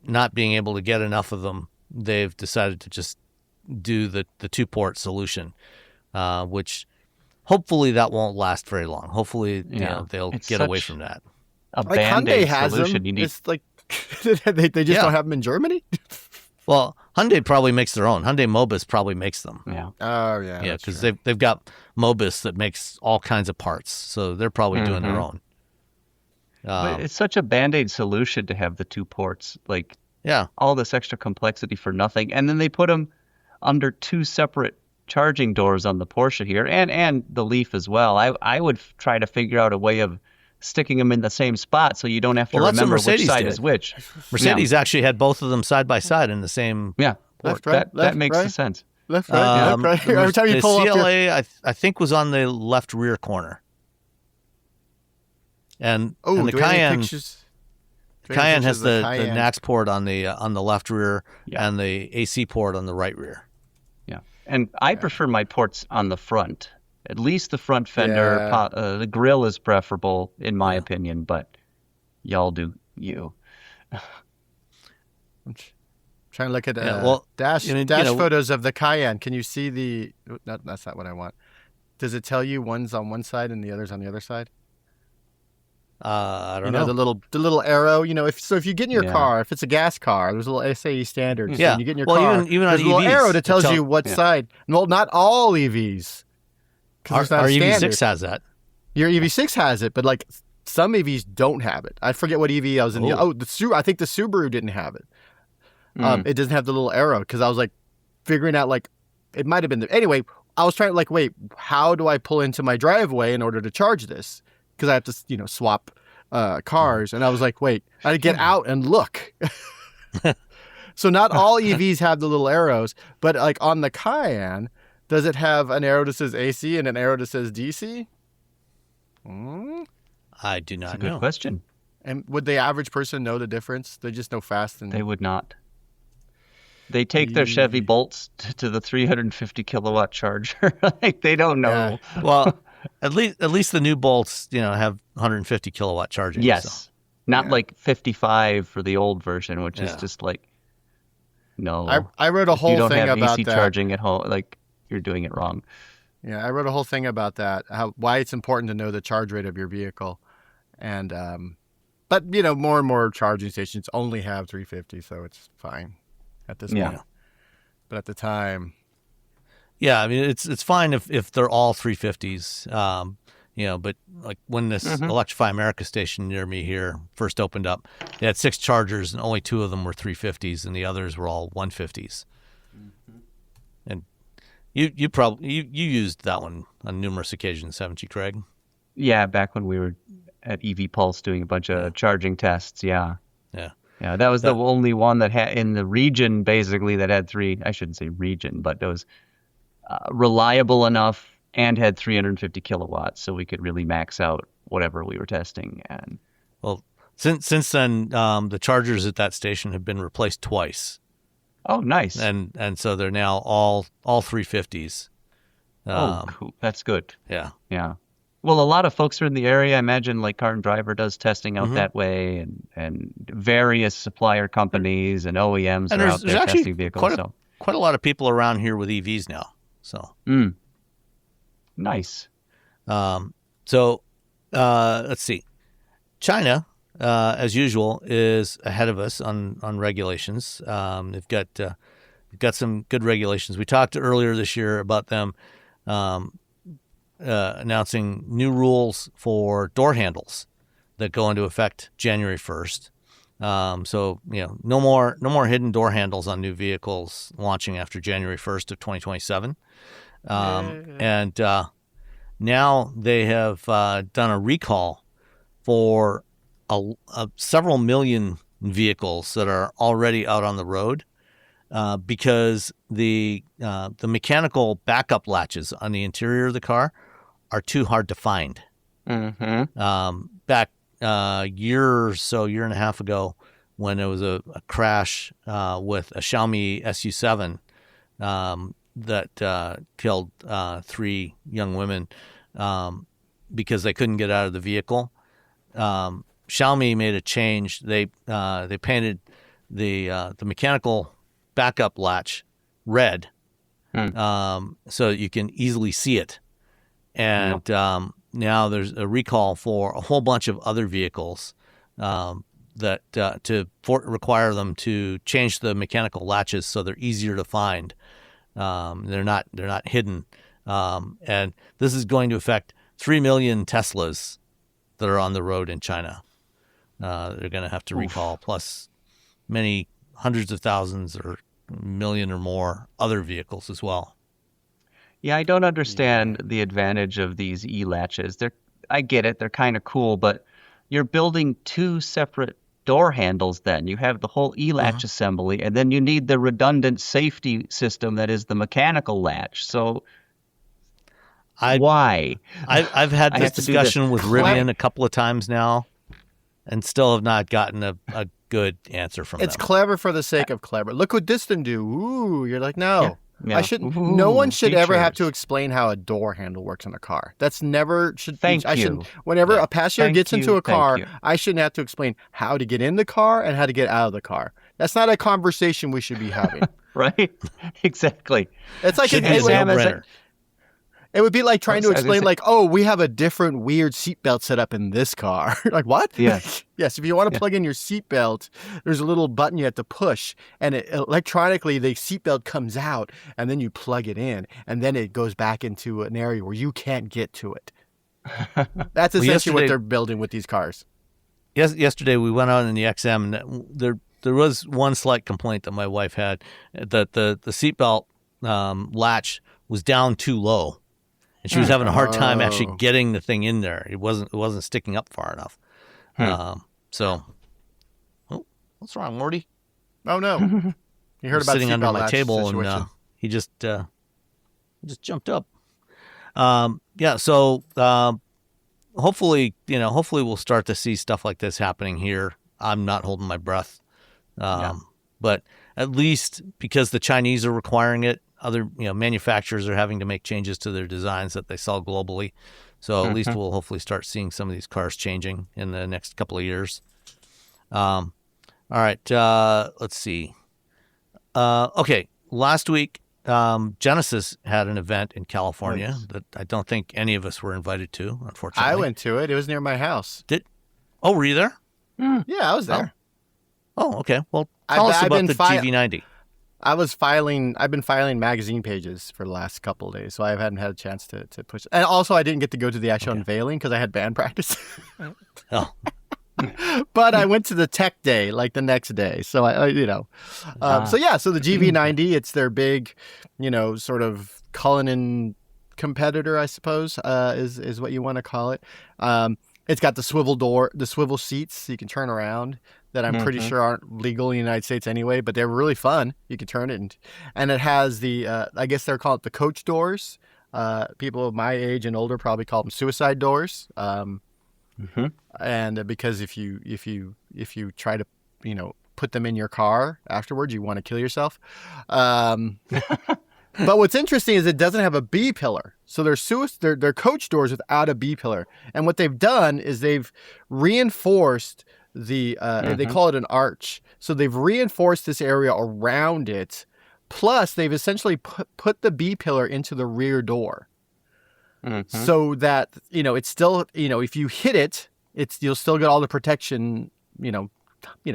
not being able to get enough of them, they've decided to just do the 2-port solution, which hopefully that won't last very long. Hopefully they'll get away from that. A Band-Aid solution. You need... It's like they just don't have them in Germany? Well, Hyundai probably makes their own. Hyundai Mobis probably makes them. Yeah. Oh, yeah. Yeah, because they've got Mobis that makes all kinds of parts, so they're probably doing their own. But it's such a Band-Aid solution to have the 2 ports. Like, all this extra complexity for nothing. And then they put them under 2 separate charging doors on the Porsche here, and the Leaf as well. I would try to figure out a way of sticking them in the same spot so you don't have to remember which side is which. Mercedes actually had both of them side by side in the same port. Left, right, that makes sense. Left, right, left, right. Every time you pull the up CLA, I think, was on the left rear corner. And Oh, the do we have any Cayenne. pictures? Cayenne has the Cayenne? NACS port on the left rear Yeah. and the AC port on the right rear. Yeah. And I prefer my ports on the front. At least the front fender. Yeah. The grill is preferable, in my opinion, but y'all do you. I'm trying to look at dash photos of the Cayenne. Can you see the? No, that's not what I want. Does it tell you one's on one side and the other's on the other side? I don't know. The little arrow. If you get in your car, if it's a gas car, there's a little SAE standard. Yeah. So you get in your car. Even there's on a little EVs, arrow that tells you what side. Well, not all EVs. Our EV6 has that. Your EV6 has it, but like some EVs don't have it. I forget what EV I was in. I think the Subaru didn't have it. It doesn't have the little arrow because I was like figuring out like it might have been there. Anyway, I was trying to like, wait, how do I pull into my driveway in order to charge this? Because I have to, swap cars. And I was like, wait, I had to get out and look. So not all EVs have the little arrows, but like on the Cayenne, does it have an arrow that says AC and an arrow that says DC? I do not That's a know. good question. And would the average person know the difference? They just know fast and They would not. They take their Chevy Bolts to the 350 kilowatt charger. Like they don't know. Yeah. Well, at least the new Bolts, have 150 kilowatt charging. Yes. So. Not like 55 for the old version, which is just like, no. I wrote a whole thing about that. You don't have AC charging at home. Like, you're doing it wrong. Yeah, I wrote a whole thing about that, why it's important to know the charge rate of your vehicle. And, but, more and more charging stations only have 350, so it's fine at this point. But at the time... Yeah, I mean, it's fine if they're all 350s, but like when this Electrify America station near me here first opened up, they had 6 chargers and only 2 of them were 350s and the others were all 150s. And you used that one on numerous occasions, haven't you, Craig? Yeah, back when we were at EV Pulse doing a bunch of charging tests, Yeah, that was the only one that had in the region, basically, that had 3. I shouldn't say region, but it was reliable enough and had 350 kilowatts, so we could really max out whatever we were testing. And well, since then, the chargers at that station have been replaced twice. Oh, nice. And so they're now all 350s. Cool. That's good. Yeah. Well, a lot of folks are in the area. I imagine like Car and Driver does testing out that way, and various supplier companies and OEMs are out there testing vehicles. Quite a lot of people around here with EVs now. So nice. So let's see. China, as usual, is ahead of us on regulations. They've got some good regulations. We talked earlier this year about them announcing new rules for door handles that go into effect January 1st. So no more hidden door handles on new vehicles launching after January 1st of 2027. And now they have done a recall for several million vehicles that are already out on the road because the mechanical backup latches on the interior of the car are too hard to find. Back a year and a half ago, when there was a crash with a Xiaomi SU7 that killed 3 young women because they couldn't get out of the vehicle. Xiaomi made a change. They painted the mechanical backup latch red so you can easily see it. And now there's a recall for a whole bunch of other vehicles that require them to change the mechanical latches so they're easier to find. They're not hidden, and this is going to affect 3 million Teslas that are on the road in China. They're going to have to recall, plus many hundreds of thousands or a million or more other vehicles as well. Yeah, I don't understand the advantage of these E-latches. I get it. They're kind of cool, but you're building 2 separate door handles then. You have the whole E-latch assembly, and then you need the redundant safety system that is the mechanical latch. So Why? I've had this discussion with Rivian a couple of times now, and still have not gotten a good answer from them. It's clever for the sake of clever. Look what this can do. Ooh, you're like, no. Yeah. I shouldn't. No one should ever have to explain how a door handle works in a car. That's never should. Thank you. Whenever a passenger gets into a car, I shouldn't have to explain how to get in the car and how to get out of the car. That's not a conversation we should be having. Right? Exactly. It's like it would be like trying to explain, like, oh, we have a different weird seatbelt set up in this car. Like, what? Yeah. Yes, if you want to plug in your seatbelt, there's a little button you have to push, and electronically the seatbelt comes out, and then you plug it in, and then it goes back into an area where you can't get to it. That's essentially what they're building with these cars. Yesterday we went out in the XM, and there was one slight complaint that my wife had, that the seatbelt latch was down too low. And she was having a hard time actually getting the thing in there. It wasn't sticking up far enough. What's wrong, Morty? Oh no! You heard about sitting under my table situation. And he just jumped up. So hopefully we'll start to see stuff like this happening here. I'm not holding my breath, but at least because the Chinese are requiring it. Other manufacturers are having to make changes to their designs that they sell globally. So at least we'll hopefully start seeing some of these cars changing in the next couple of years. All right, let's see. Okay, last week Genesis had an event in California that I don't think any of us were invited to, unfortunately. I went to it. It was near my house. Were you there? Yeah, I was there. Oh okay. Well, tell us about the GV90. I've been filing magazine pages for the last couple of days, so I haven't had a chance to push. And also, I didn't get to go to the actual unveiling because I had band practice. But I went to the tech day like the next day. So so the GV90, it's their big, sort of Cullinan competitor, I suppose, is what you want to call it. It's got the swivel seats so you can turn around. That I'm pretty sure aren't legal in the United States anyway, but they're really fun. You can turn it, and it has the, I guess they're called the coach doors. People of my age and older probably call them suicide doors. And because if you try to, put them in your car afterwards, you want to kill yourself. But what's interesting is it doesn't have a B pillar. So they're coach doors without a B pillar. And what they've done is they've reinforced they call it an arch. So they've reinforced this area around it. Plus, they've essentially put the B pillar into the rear door. So that, it's still, if you hit it, you'll still get all the protection,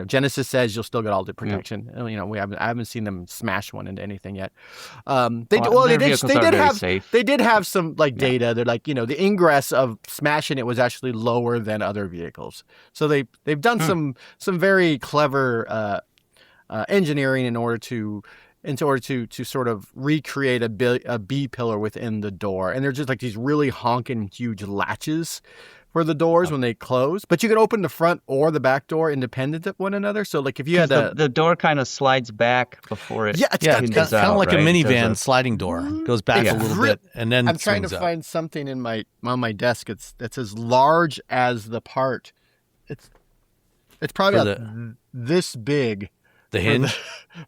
Genesis says you'll still get all the protection. I haven't seen them smash one into anything yet. They did have some data. They're like, the ingress of smashing it was actually lower than other vehicles. So they've done some very clever engineering in order to sort of recreate a B pillar within the door. And they're just like these really honking huge latches for the doors when they close, but you can open the front or the back door independent of one another. So like if you had the door kind of slides back before it it's kind of like a minivan sliding door. Goes back a little bit and then I'm trying to find something on my desk. It's as large as the part. It's probably this big. The hinge?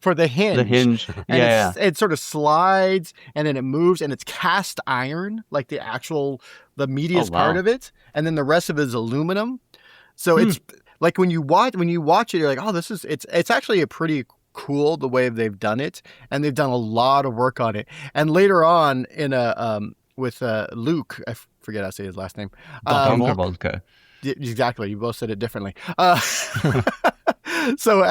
For the hinge. The hinge. And it sort of slides and then it moves and it's cast iron, like the meatiest part of it. And then the rest of it is aluminum. So it's like when you watch it, you're like, oh, it's actually a pretty cool the way they've done it. And they've done a lot of work on it. And later on with Luke, I forget how to say his last name. Exactly. You both said it differently. So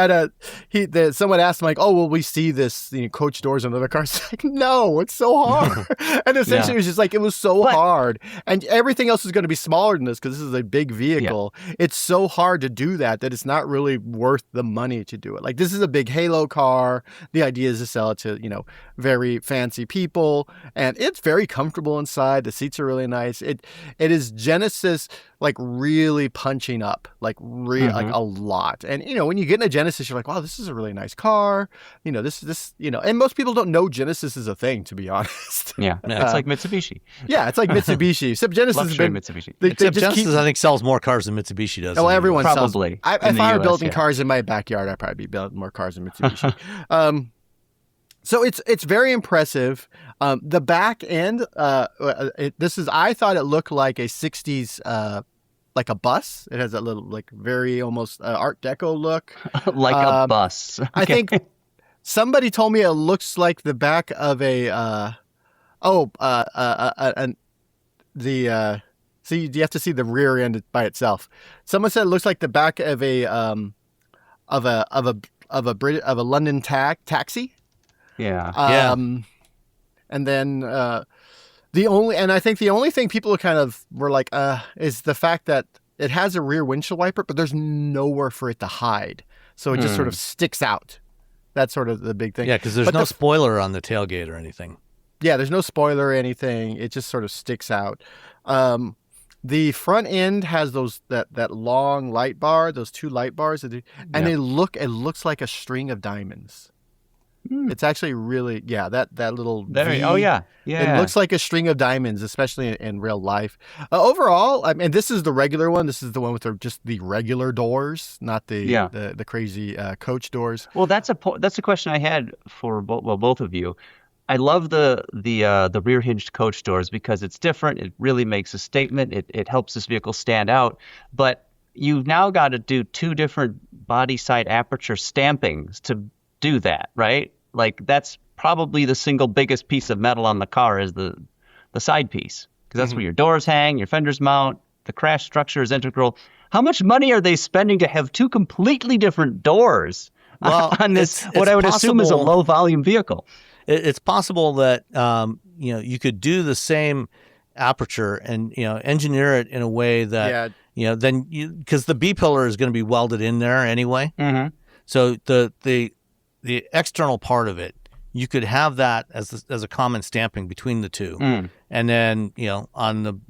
someone asked him like, "Oh, will we see this coach doors on other cars?" Like, no, it's so hard. And essentially, it was just like it was so hard, and everything else is going to be smaller than this because this is a big vehicle. Yeah. It's so hard to do that it's not really worth the money to do it. Like this is a big halo car. The idea is to sell it to very fancy people, and it's very comfortable inside. The seats are really nice. It is Genesis. like really punching up, like like a lot. And when you get in a Genesis, you're like, wow, this is a really nice car. This and most people don't know Genesis is a thing, to be honest. Yeah, it's like Mitsubishi. Yeah, it's like Mitsubishi. Except Genesis Mitsubishi. Except Genesis, I think, sells more cars than Mitsubishi does. Oh, everyone probably. If I were building cars in my backyard, I'd probably be building more cars than Mitsubishi. So it's very impressive. The back end, I thought it looked like a 60s, like a bus. It has that little, like, very almost Art Deco look. Like a bus. Okay. I think somebody told me it looks like the back of a, so you have to see the rear end by itself. Someone said it looks like the back of a London taxi. Yeah. And then I think the only thing people kind of were like, is the fact that it has a rear windshield wiper, but there's nowhere for it to hide, so it just sort of sticks out. That's sort of the big thing. Yeah, because there's no spoiler on the tailgate or anything. Yeah, there's no spoiler or anything. It just sort of sticks out. The front end has that long light bar, those two light bars, and it looks like a string of diamonds. It's actually really, that little V. Oh, yeah. It looks like a string of diamonds, especially in real life. Overall, this is the regular one. This is the one with just the regular doors, not the crazy coach doors. Well, that's a question I had for both of you. I love the rear hinged coach doors because it's different. It really makes a statement. It helps this vehicle stand out. But you've now got to do two different body side aperture stampings to do that, right? Like, that's probably the single biggest piece of metal on the car is the side piece, because that's where your doors hang, your fenders mount, the crash structure is integral. How much money are they spending to have two completely different doors on this, what I would assume is a low volume vehicle? It's possible that you could do the same aperture and engineer it in a way that then because the B pillar is going to be welded in there anyway. So the external part of it, you could have that as a common stamping between the two, and then on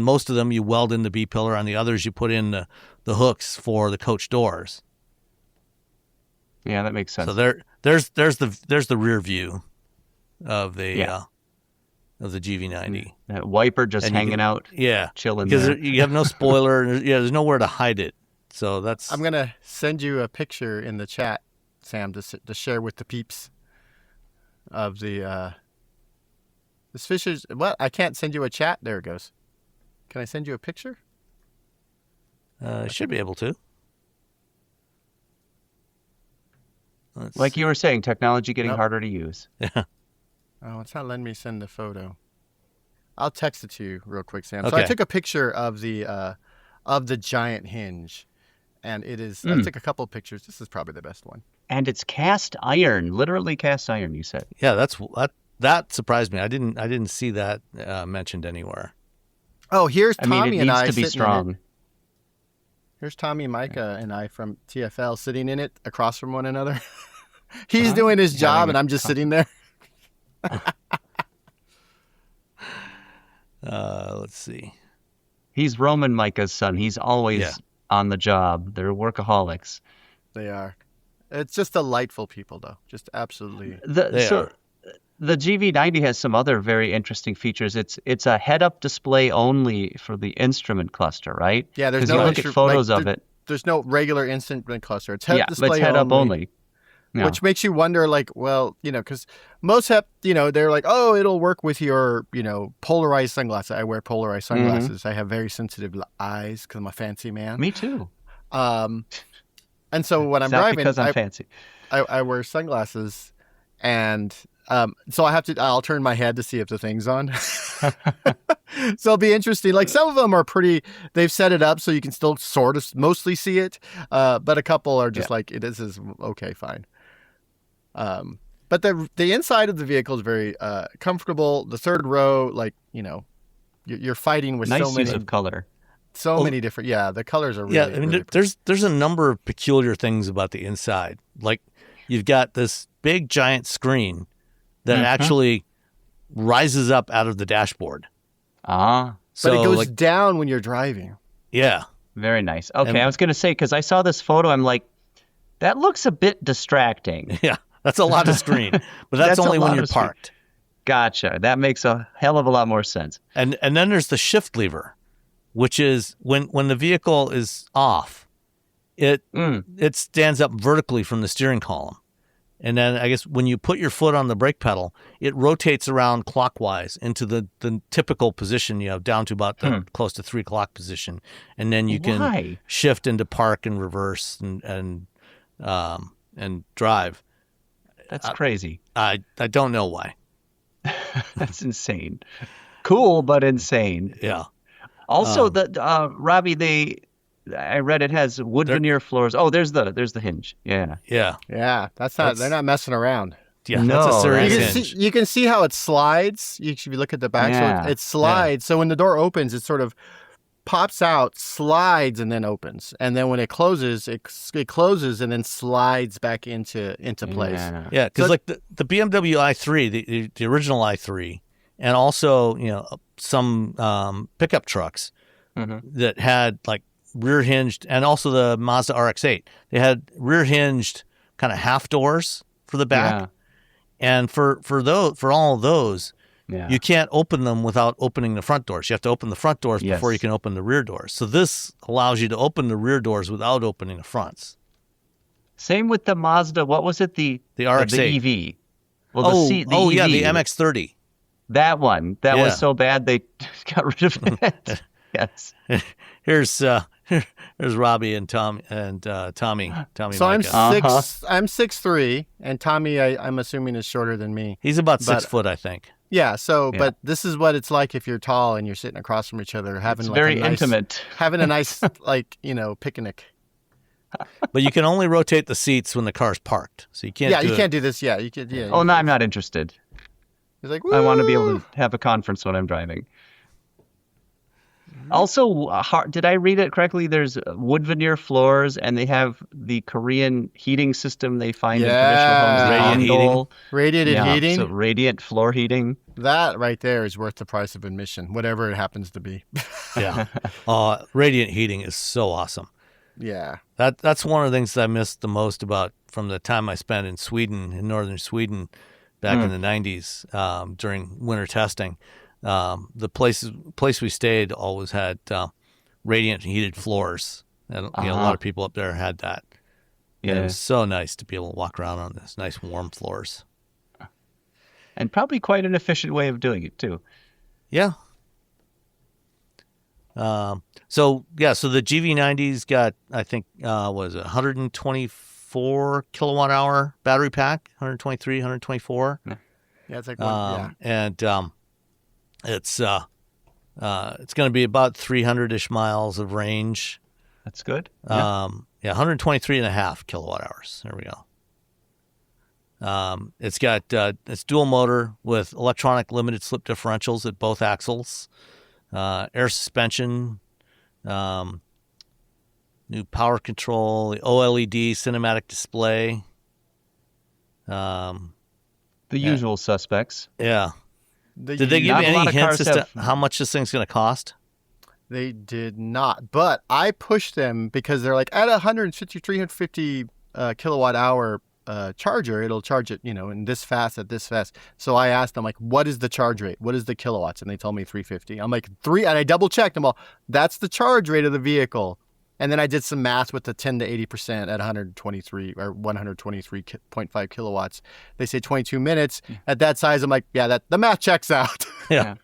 most of them you weld in the B pillar. On the others you put in the hooks for the coach doors. Yeah, that makes sense. So there's the rear view of the GV90. That wiper just hanging out, chilling because there. You have no spoiler. There's nowhere to hide it. So that's. I'm gonna send you a picture in the chat, Sam, to share with the peeps of the this fish is what I can't send you a chat. There it goes. Can I send you a picture? Should be able to. Like you were saying, technology getting harder to use. Yeah. Oh, it's not letting me send the photo. I'll text it to you real quick, Sam. Okay. So I took a picture of the giant hinge, and it is. I took a couple of pictures. This is probably the best one. And it's cast iron, literally cast iron. You said. Yeah, that surprised me. I didn't see that mentioned anywhere. Oh, here's Tommy and I. It needs to be strong. Here's Tommy, Micah, and I from TFL sitting in it across from one another. He's doing his job, and I'm just sitting there. Let's see. He's Roman Micah's son. He's always on the job. They're workaholics. They are. It's just delightful people, though. Just absolutely. The GV90 has some other very interesting features. It's a head-up display only for the instrument cluster, right? Yeah, there's no. You look at photos of it. There's no regular instrument cluster. It's head-up display but it's head-up only. Yeah. Which makes you wonder, like, well, because most they're like, oh, it'll work with your, polarized sunglasses. I wear polarized sunglasses. Mm-hmm. I have very sensitive eyes because I'm a fancy man. Me too. And so when I'm driving, because I'm fancy. I wear sunglasses, and so I'll turn my head to see if the thing's on. So it'll be interesting. Like, some of them are they've set it up so you can still sort of mostly see it, but a couple are just like, this is okay, fine. But the inside of the vehicle is very comfortable. The third row, like, you're fighting with nice so many use of color. So many different, the colors are really, I mean, really there's a number of peculiar things about the inside. Like, you've got this big giant screen that actually rises up out of the dashboard. So, but it goes down when you're driving. Yeah. Very nice. Okay, I was going to say, because I saw this photo, I'm like, that looks a bit distracting. Yeah, that's a lot of screen, but that's only when you're parked. Gotcha. That makes a hell of a lot more sense. And then there's the shift lever, which is when the vehicle is off, it stands up vertically from the steering column. And then I guess when you put your foot on the brake pedal, it rotates around clockwise into the typical position, down to about the close to 3 o'clock position. And then you can shift into park and reverse and drive. That's crazy. I don't know why. That's insane. Cool, but insane. Yeah. Also, I read it has wood veneer floors. Oh, there's the hinge. Yeah. Yeah. Yeah. They're not messing around. Yeah, that's a serious hinge. You can see how it slides. If you look at the back, so it slides. So when the door opens, it sort of pops out, slides, and then opens. And then when it closes, it closes and then slides back into place. Yeah, because like the BMW i3, the original i3, and also some pickup trucks that had like rear hinged, and also the Mazda RX-8, they had rear hinged kind of half doors for the back, and for all of those. Yeah. You can't open them without opening the front doors. You have to open the front doors before you can open the rear doors. So this allows you to open the rear doors without opening the fronts. Same with the Mazda. What was it? The RX-8. The EV. Well, the EV. The MX-30. That one. That was so bad they got rid of it. Yes. Here's Robbie and Tommy. So I'm 6'3", and Tommy, I'm assuming, is shorter than me. He's about 6 foot, I think. Yeah. But this is what it's like if you're tall and you're sitting across from each other, having intimate, having a nice picnic. But you can only rotate the seats when the car's parked, so you can't. Yeah, you can't do this. Yeah, you could. Yeah. Oh no, I'm not interested. He's like, I want to be able to have a conference when I'm driving. Also, did I read it correctly? There's wood veneer floors, and they have the Korean heating system they find in traditional homes. Radiated heating. So radiant floor heating. That right there is worth the price of admission, whatever it happens to be. Yeah. Radiant heating is so awesome. Yeah. That's one of the things that I missed the most from the time I spent in Sweden, in northern Sweden, back in the 90s during winter testing. The place we stayed always had radiant heated floors, and a lot of people up there had that. Yeah, it was so nice to be able to walk around on this nice warm floors, and probably quite an efficient way of doing it too. Yeah. So the GV90's got, I think, was 124 kilowatt hour battery pack, 123, 124. Yeah, it's like one. And it's going to be about 300-ish miles of range. That's good. 123 and a half kilowatt hours. There we go. It's got it's dual motor with electronic limited slip differentials at both axles, air suspension, new power control, the OLED cinematic display. The usual suspects. Yeah. Did they give you any hints as to how much this thing's going to cost? They did not, but I pushed them because they're like, at 150, 350 kilowatt hour charger, it'll charge it, in this fast, at this fast. So I asked them, like, what is the charge rate? What is the kilowatts? And they told me 350. I'm like, and I double checked them all. That's the charge rate of the vehicle. And then I did some math with the 10 to 80% at 123 or 123.5 kilowatts. They say 22 minutes. At that size, I'm like, the math checks out. Yeah.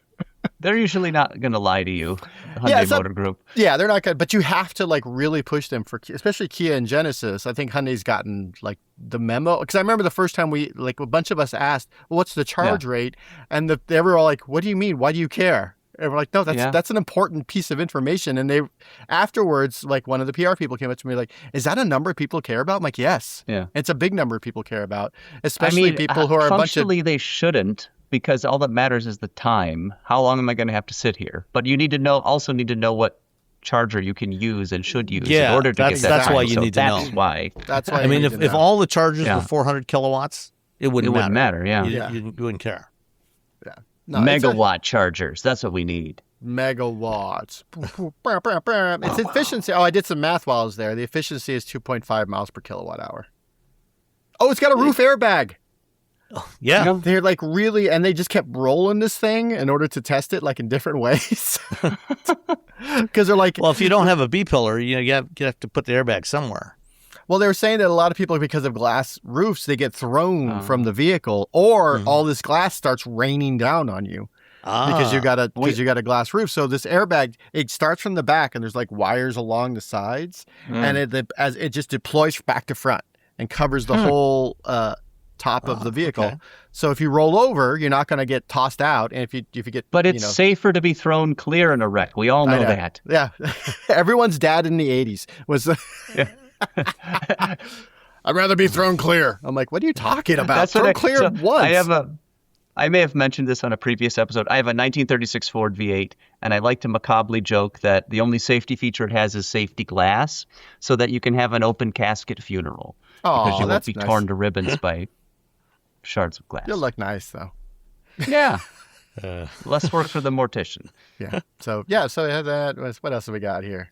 They're usually not going to lie to you, the Hyundai Motor Group. Yeah, they're not good. But you have to really push them especially Kia and Genesis. I think Hyundai's gotten the memo. Because I remember the first time a bunch of us asked, well, what's the charge rate? And they were all like, what do you mean? Why do you care? And we're like, no, that's an important piece of information. And they afterwards, one of the PR people came up to me like, is that a number people care about? I'm like, yes. Yeah. It's a big number people care about, especially people who are a bunch of... Functionally, they shouldn't, because all that matters is the time. How long am I going to have to sit here? But you need to know what charger you can use and should use in order to get that. That's why you need to know. That's why. That's why. I mean, if all the chargers were 400 kilowatts, it wouldn't matter. Yeah. You wouldn't care. Yeah. No, megawatt chargers. That's what we need. megawatts. Its efficiency. Oh, I did some math while I was there. The efficiency is 2.5 miles per kilowatt hour. Oh, it's got a roof airbag. Yeah. They're like really, and they just kept rolling this thing in order to test it like in different ways. Because they're like, well, if you don't have a B-pillar, you have to put the airbag somewhere. Well, they were saying that a lot of people, because of glass roofs, they get thrown from the vehicle, or all this glass starts raining down on you because you got a glass roof. So this airbag, it starts from the back, and there's like wires along the sides, and it just deploys back to front and covers the whole top of the vehicle. Okay. So if you roll over, you're not going to get tossed out. And if you get, but it's safer to be thrown clear in a wreck. We all know that. Yeah, everyone's dad in the '80s was. I'd rather be thrown clear. I'm like, what are you talking about? That's thrown clear once. I may have mentioned this on a previous episode. I have a 1936 Ford V8, and I like to macabrely joke that the only safety feature it has is safety glass, so that you can have an open casket funeral because you won't be torn to ribbons by shards of glass. You'll look nice though. Yeah. Less work for the mortician. Yeah. So I had that. What else have we got here?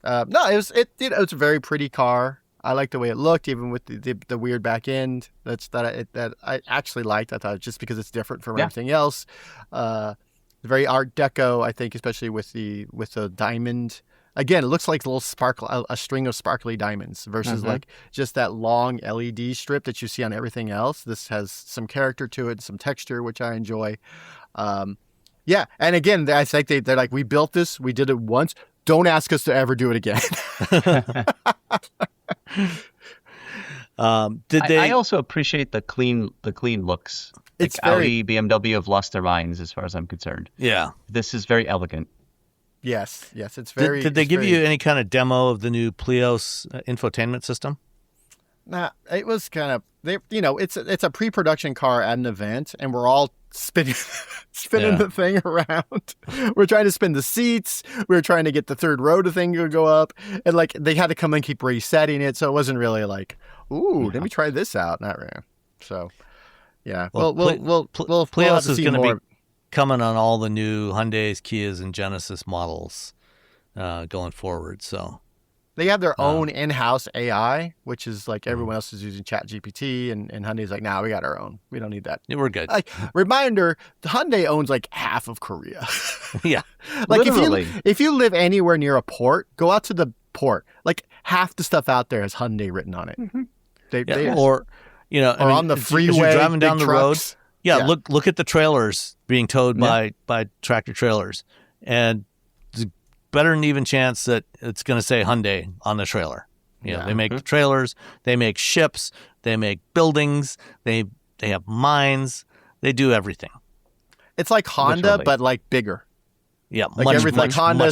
No, it was a very pretty car. I liked the way it looked, even with the weird back end. That I actually liked. I thought just because it's different from everything else. Very Art Deco, I think, especially with the diamond. Again, it looks like a little a string of sparkly diamonds versus like just that long LED strip that you see on everything else. This has some character to it, some texture, which I enjoy. Yeah, and again, I think they're like, we built this, we did it once. Don't ask us to ever do it again. I also appreciate the clean looks. It's Audi, BMW have lost their minds as far as I'm concerned. Yeah, this is very elegant. Yes, it's very. Did they give you any kind of demo of the new Plios infotainment system? Nah, it was kind of it's a pre-production car at an event, and we're all spinning the thing around. We're trying to spin the seats. We're trying to get the third row thing to go up, and like they had to come and keep resetting it, so it wasn't really like, ooh, let me try this out. Not really. So, yeah. Well, Plios is going to be coming on all the new Hyundais, Kias, and Genesis models going forward. So they have their own in-house AI, which is like everyone else is using ChatGPT, and Hyundai's like, nah, we got our own. We don't need that. Yeah, we're good. Like, reminder, Hyundai owns like half of Korea. Yeah. Like if you live anywhere near a port, go out to the port. Like half the stuff out there has Hyundai written on it. Mm-hmm. Or on the freeway, you're driving down the trucks. road. Yeah, look at the trailers being towed by tractor trailers, and there's better than even chance that it's going to say Hyundai on the trailer. They make the trailers, they make ships, they make buildings, they have mines, they do everything. It's like Honda, but like bigger. Yeah, much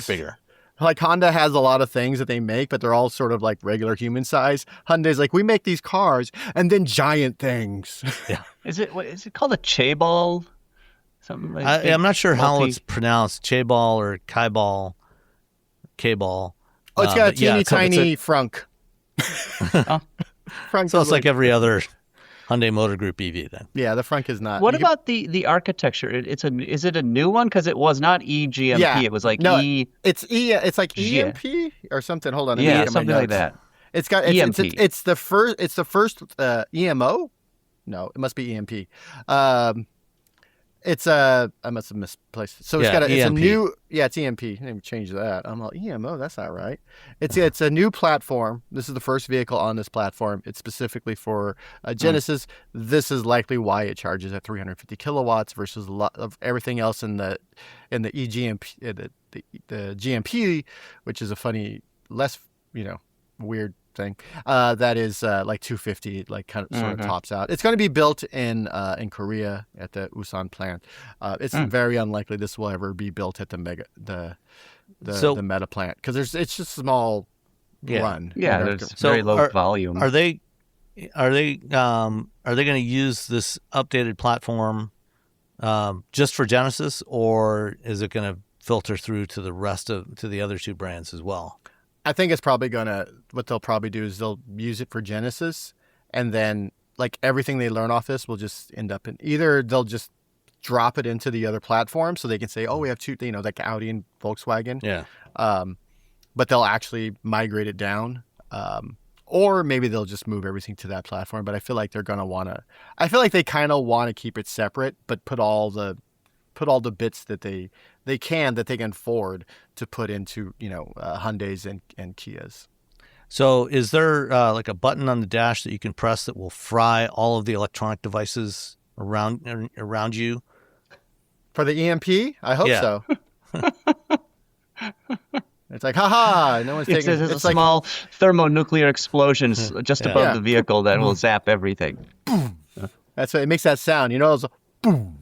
bigger. Like Honda has a lot of things that they make, but they're all sort of like regular human size. Hyundai's like, we make these cars and then giant things. Yeah. Is it called a chaebol? Something like I'm not sure how it's pronounced, chaebol or kaibol, K-ball. Oh, it's got a teeny tiny frunk. Frunk. So it's like every other Hyundai Motor Group EV then. Yeah, the frunk is not. What about the architecture? Is it a new one? Because it was not eGMP. Yeah. It was like It's like EMP or something. Hold on. Yeah, something like that. It's the first EMO. No, it must be EMP. I must have misplaced it. So it's a new, it's EMP. I didn't even change that. I'm like, EMO, that's not right. It's a new platform. This is the first vehicle on this platform. It's specifically for Genesis. This is likely why it charges at 350 kilowatts versus a lot of everything else in the eGMP, the GMP, which is a funny, less, weird thing that is like 250, like kind of sort of tops out. It's going to be built in Korea at the Tucson plant. It's very unlikely this will ever be built at the Meta plant because it's just small run. Yeah, there's very low volume. Are they going to use this updated platform just for Genesis, or is it going to filter through to the other two brands as well? I think it's probably what they'll probably do is they'll use it for Genesis, and then like everything they learn off this will just end up in either they'll just drop it into the other platform so they can say, oh, we have two, like Audi and Volkswagen. Yeah. But they'll actually migrate it down. Or maybe they'll just move everything to that platform. But I feel like they're going to want to, I feel like they kind of want to keep it separate, but put all the bits that they can afford to put into, Hyundais and Kias. So is there like a button on the dash that you can press that will fry all of the electronic devices around you? For the EMP? I hope so. It's like, haha, no one's taking it. It's like small thermonuclear explosions just above the vehicle that will zap everything. That's what it makes that sound. It's a boom.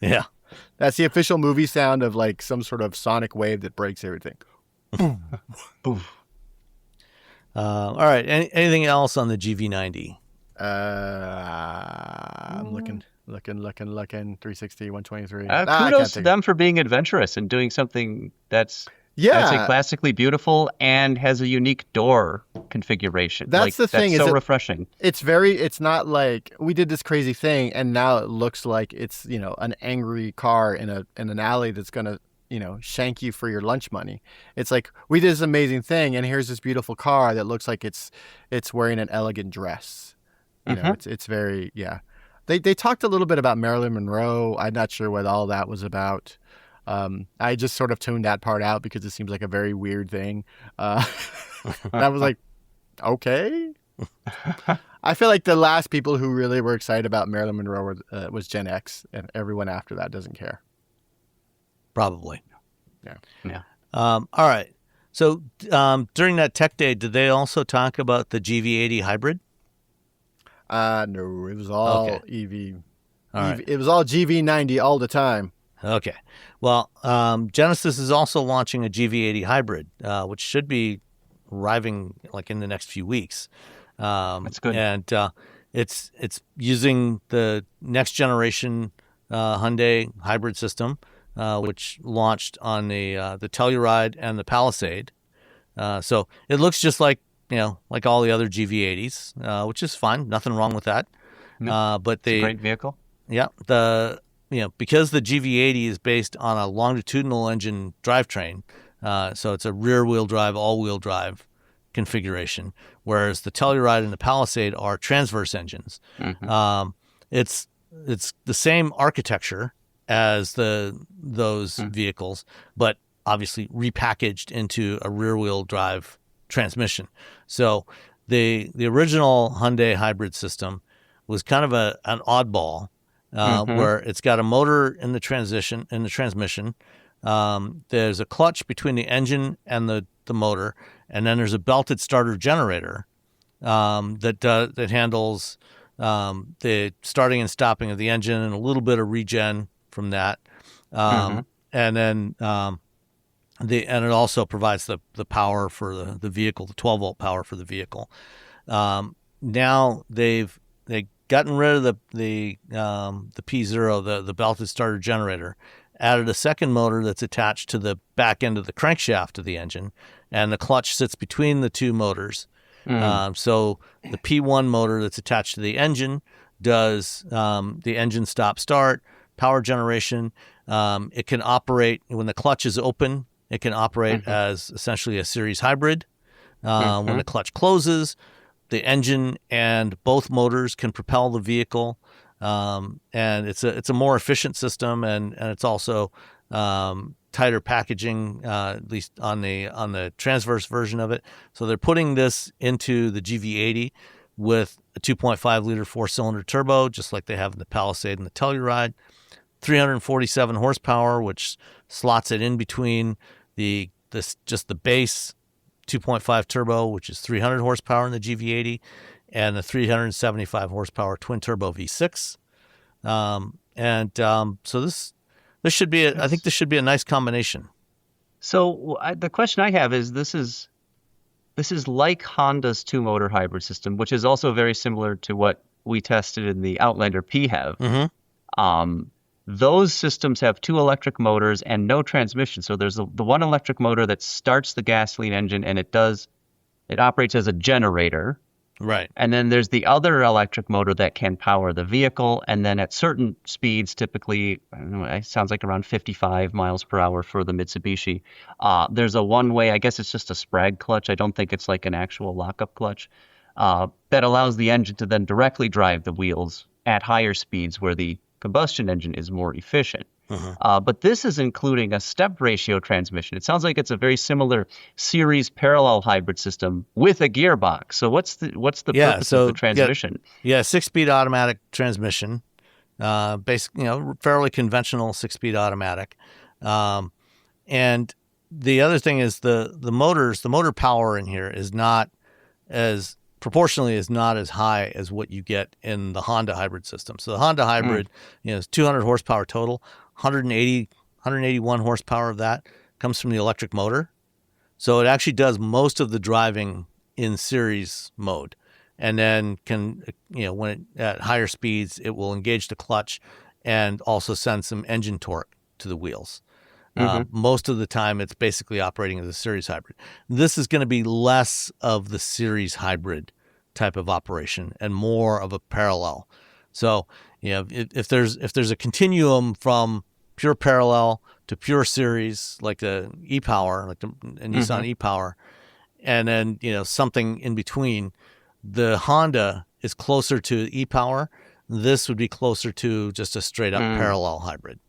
Yeah. That's the official movie sound of like some sort of sonic wave that breaks everything. Boom. Boom. All right. Anything else on the GV90? I'm looking. 360, 123. Kudos to them for being adventurous and doing something that's I'd say classically beautiful and has a unique door configuration. That's the thing. That's so refreshing. It's not like we did this crazy thing and now it looks like it's, an angry car in an alley that's going to, shank you for your lunch money. It's like we did this amazing thing and here's this beautiful car that looks like it's wearing an elegant dress. It's very, They talked a little bit about Marilyn Monroe. I'm not sure what all that was about. I just sort of tuned that part out because it seems like a very weird thing. I was like, okay. I feel like the last people who really were excited about Marilyn Monroe was Gen X, and everyone after that doesn't care. Probably. Yeah. All right. So during that tech day, did they also talk about the GV80 hybrid? No, it was all EV. All right. It was all GV90 all the time. Okay. Well, Genesis is also launching a GV80 hybrid, which should be arriving like in the next few weeks. That's good. And it's using the next generation Hyundai hybrid system, which launched on the Telluride and the Palisade. So it looks just like like all the other GV80s, which is fine. Nothing wrong with that. No, but it's a great vehicle. Yeah. Because the GV80 is based on a longitudinal engine drivetrain, so it's a rear-wheel drive, all-wheel drive configuration, whereas the Telluride and the Palisade are transverse engines. Mm-hmm. It's the same architecture as those vehicles, but obviously repackaged into a rear-wheel drive transmission. So the original Hyundai hybrid system was kind of an oddball. Where it's got a motor in the transmission. There's a clutch between the engine and the motor, and then there's a belted starter generator that handles the starting and stopping of the engine and a little bit of regen from that, and then and it also provides the power for the vehicle, the 12-volt power for the vehicle. Now they gotten rid of the P0, the belted starter generator, added a second motor that's attached to the back end of the crankshaft of the engine, and the clutch sits between the two motors. So the P1 motor that's attached to the engine does the engine stop-start, power generation. It can operate, when the clutch is open, it can operate as essentially a series hybrid. When the clutch closes, the engine and both motors can propel the vehicle, and it's a more efficient system, and it's also tighter packaging, at least on the transverse version of it. So they're putting this into the GV80 with a 2.5 liter 4-cylinder turbo, just like they have in the Palisade and the Telluride, 347 horsepower, which slots it in between the base 2.5 turbo, which is 300 horsepower in the GV80, and the 375 horsepower twin turbo V6. So this should be I think this should be a nice combination. So the question I have is this is like Honda's 2-motor hybrid system, which is also very similar to what we tested in the Outlander PHEV. Those systems have 2 electric motors and no transmission. So there's the one electric motor that starts the gasoline engine, and it operates as a generator. Right. And then there's the other electric motor that can power the vehicle. And then at certain speeds, typically, I don't know, it sounds like around 55 miles per hour for the Mitsubishi, there's a one-way, I guess it's just a sprag clutch. I don't think it's like an actual lockup clutch that allows the engine to then directly drive the wheels at higher speeds where the combustion engine is more efficient. But this is including a step ratio transmission. It sounds like it's a very similar series parallel hybrid system with a gearbox. So what's the purpose of the transmission? Yeah, 6-speed automatic transmission, fairly conventional 6-speed automatic. And the other thing is the motor power in here is not as high as what you get in the Honda hybrid system. So the Honda hybrid, is 200 horsepower total. 181 horsepower of that comes from the electric motor. So it actually does most of the driving in series mode. And then at higher speeds, it will engage the clutch and also send some engine torque to the wheels. Most of the time, it's basically operating as a series hybrid. This is going to be less of the series hybrid type of operation and more of a parallel. So, if there's a continuum from pure parallel to pure series, like the e-Power, like the Nissan e-Power, and then something in between, the Honda is closer to e-Power. This would be closer to just a straight up parallel hybrid.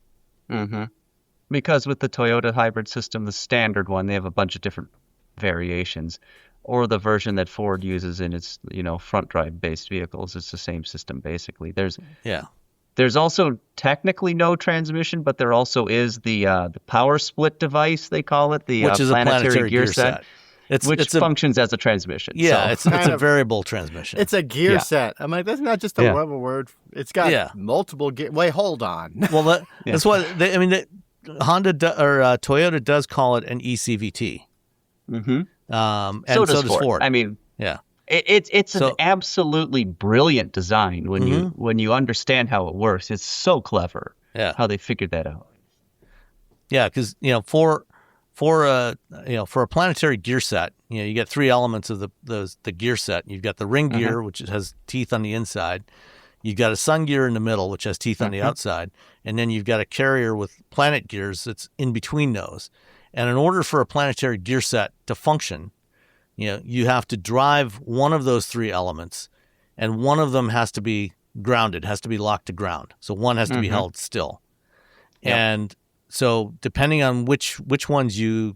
Because with the Toyota hybrid system, the standard one, they have a bunch of different variations. Or the version that Ford uses in its, front drive based vehicles. It's the same system basically. There's also technically no transmission, but there also is the power split device, they call it, which is planetary a gear set. Which functions as a transmission. Yeah, it's a variable transmission. It's a gear set. I'm like, that's not just a level word. It's got multiple gear. Wait, hold on. Well, that's what Honda or Toyota does call it an ECVT. And so does Ford. I mean, it's an absolutely brilliant design when you understand how it works. It's so clever how they figured that out. Yeah, because for a planetary gear set, you get three elements of the gear set. You've got the ring gear, which has teeth on the inside. You've got a sun gear in the middle, which has teeth on the outside, and then you've got a carrier with planet gears that's in between those. And in order for a planetary gear set to function, you have to drive one of those three elements, and one of them has to be grounded, has to be locked to ground. So one has to be held still. Yep. And so depending on which ones you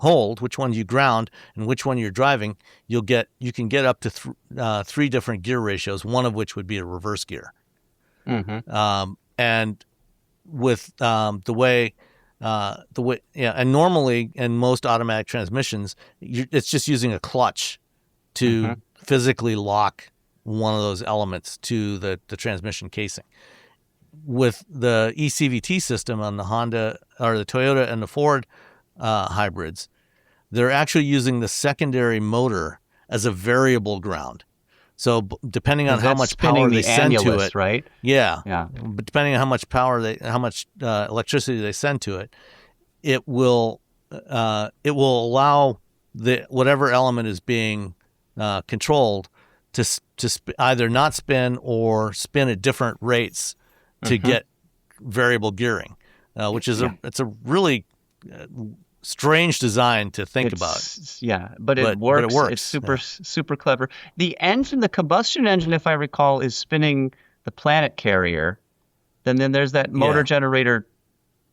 hold, which ones you ground, and which one you're driving, you can get up to three different gear ratios, one of which would be a reverse gear. And with the way, and normally in most automatic transmissions, it's just using a clutch to physically lock one of those elements to the transmission casing. With the ECVT system on the Honda or the Toyota and the Ford hybrids, they're actually using the secondary motor as a variable ground. So depending on how much power they send to it, right? Yeah. But depending on how much power how much electricity they send to it, it will allow whatever element is being controlled to either not spin or spin at different rates to get variable gearing, which is it's a really strange design to think about. Yeah, but it works. It's super clever. The combustion engine, if I recall, is spinning the planet carrier. Then there's that motor generator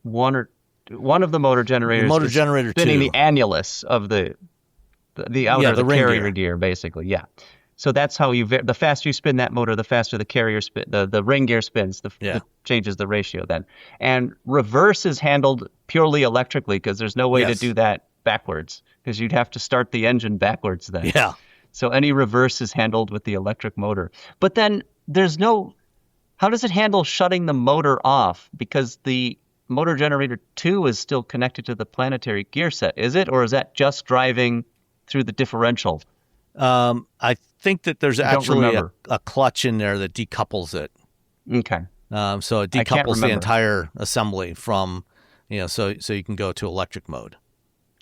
one of the motor generators. Motor generator spinning 2. the annulus of the outer the carrier gear, basically. Yeah. So that's how the faster you spin that motor, the faster the carrier spin, the ring gear spins, changes the ratio then. And reverse is handled purely electrically because there's no way to do that backwards because you'd have to start the engine backwards then. Yeah. So any reverse is handled with the electric motor. But then how does it handle shutting the motor off? Because the motor generator 2 is still connected to the planetary gear set, is it? Or is that just driving through the differential? I think that there's actually a clutch in there that decouples it. Okay. So it decouples the entire assembly from, so you can go to electric mode.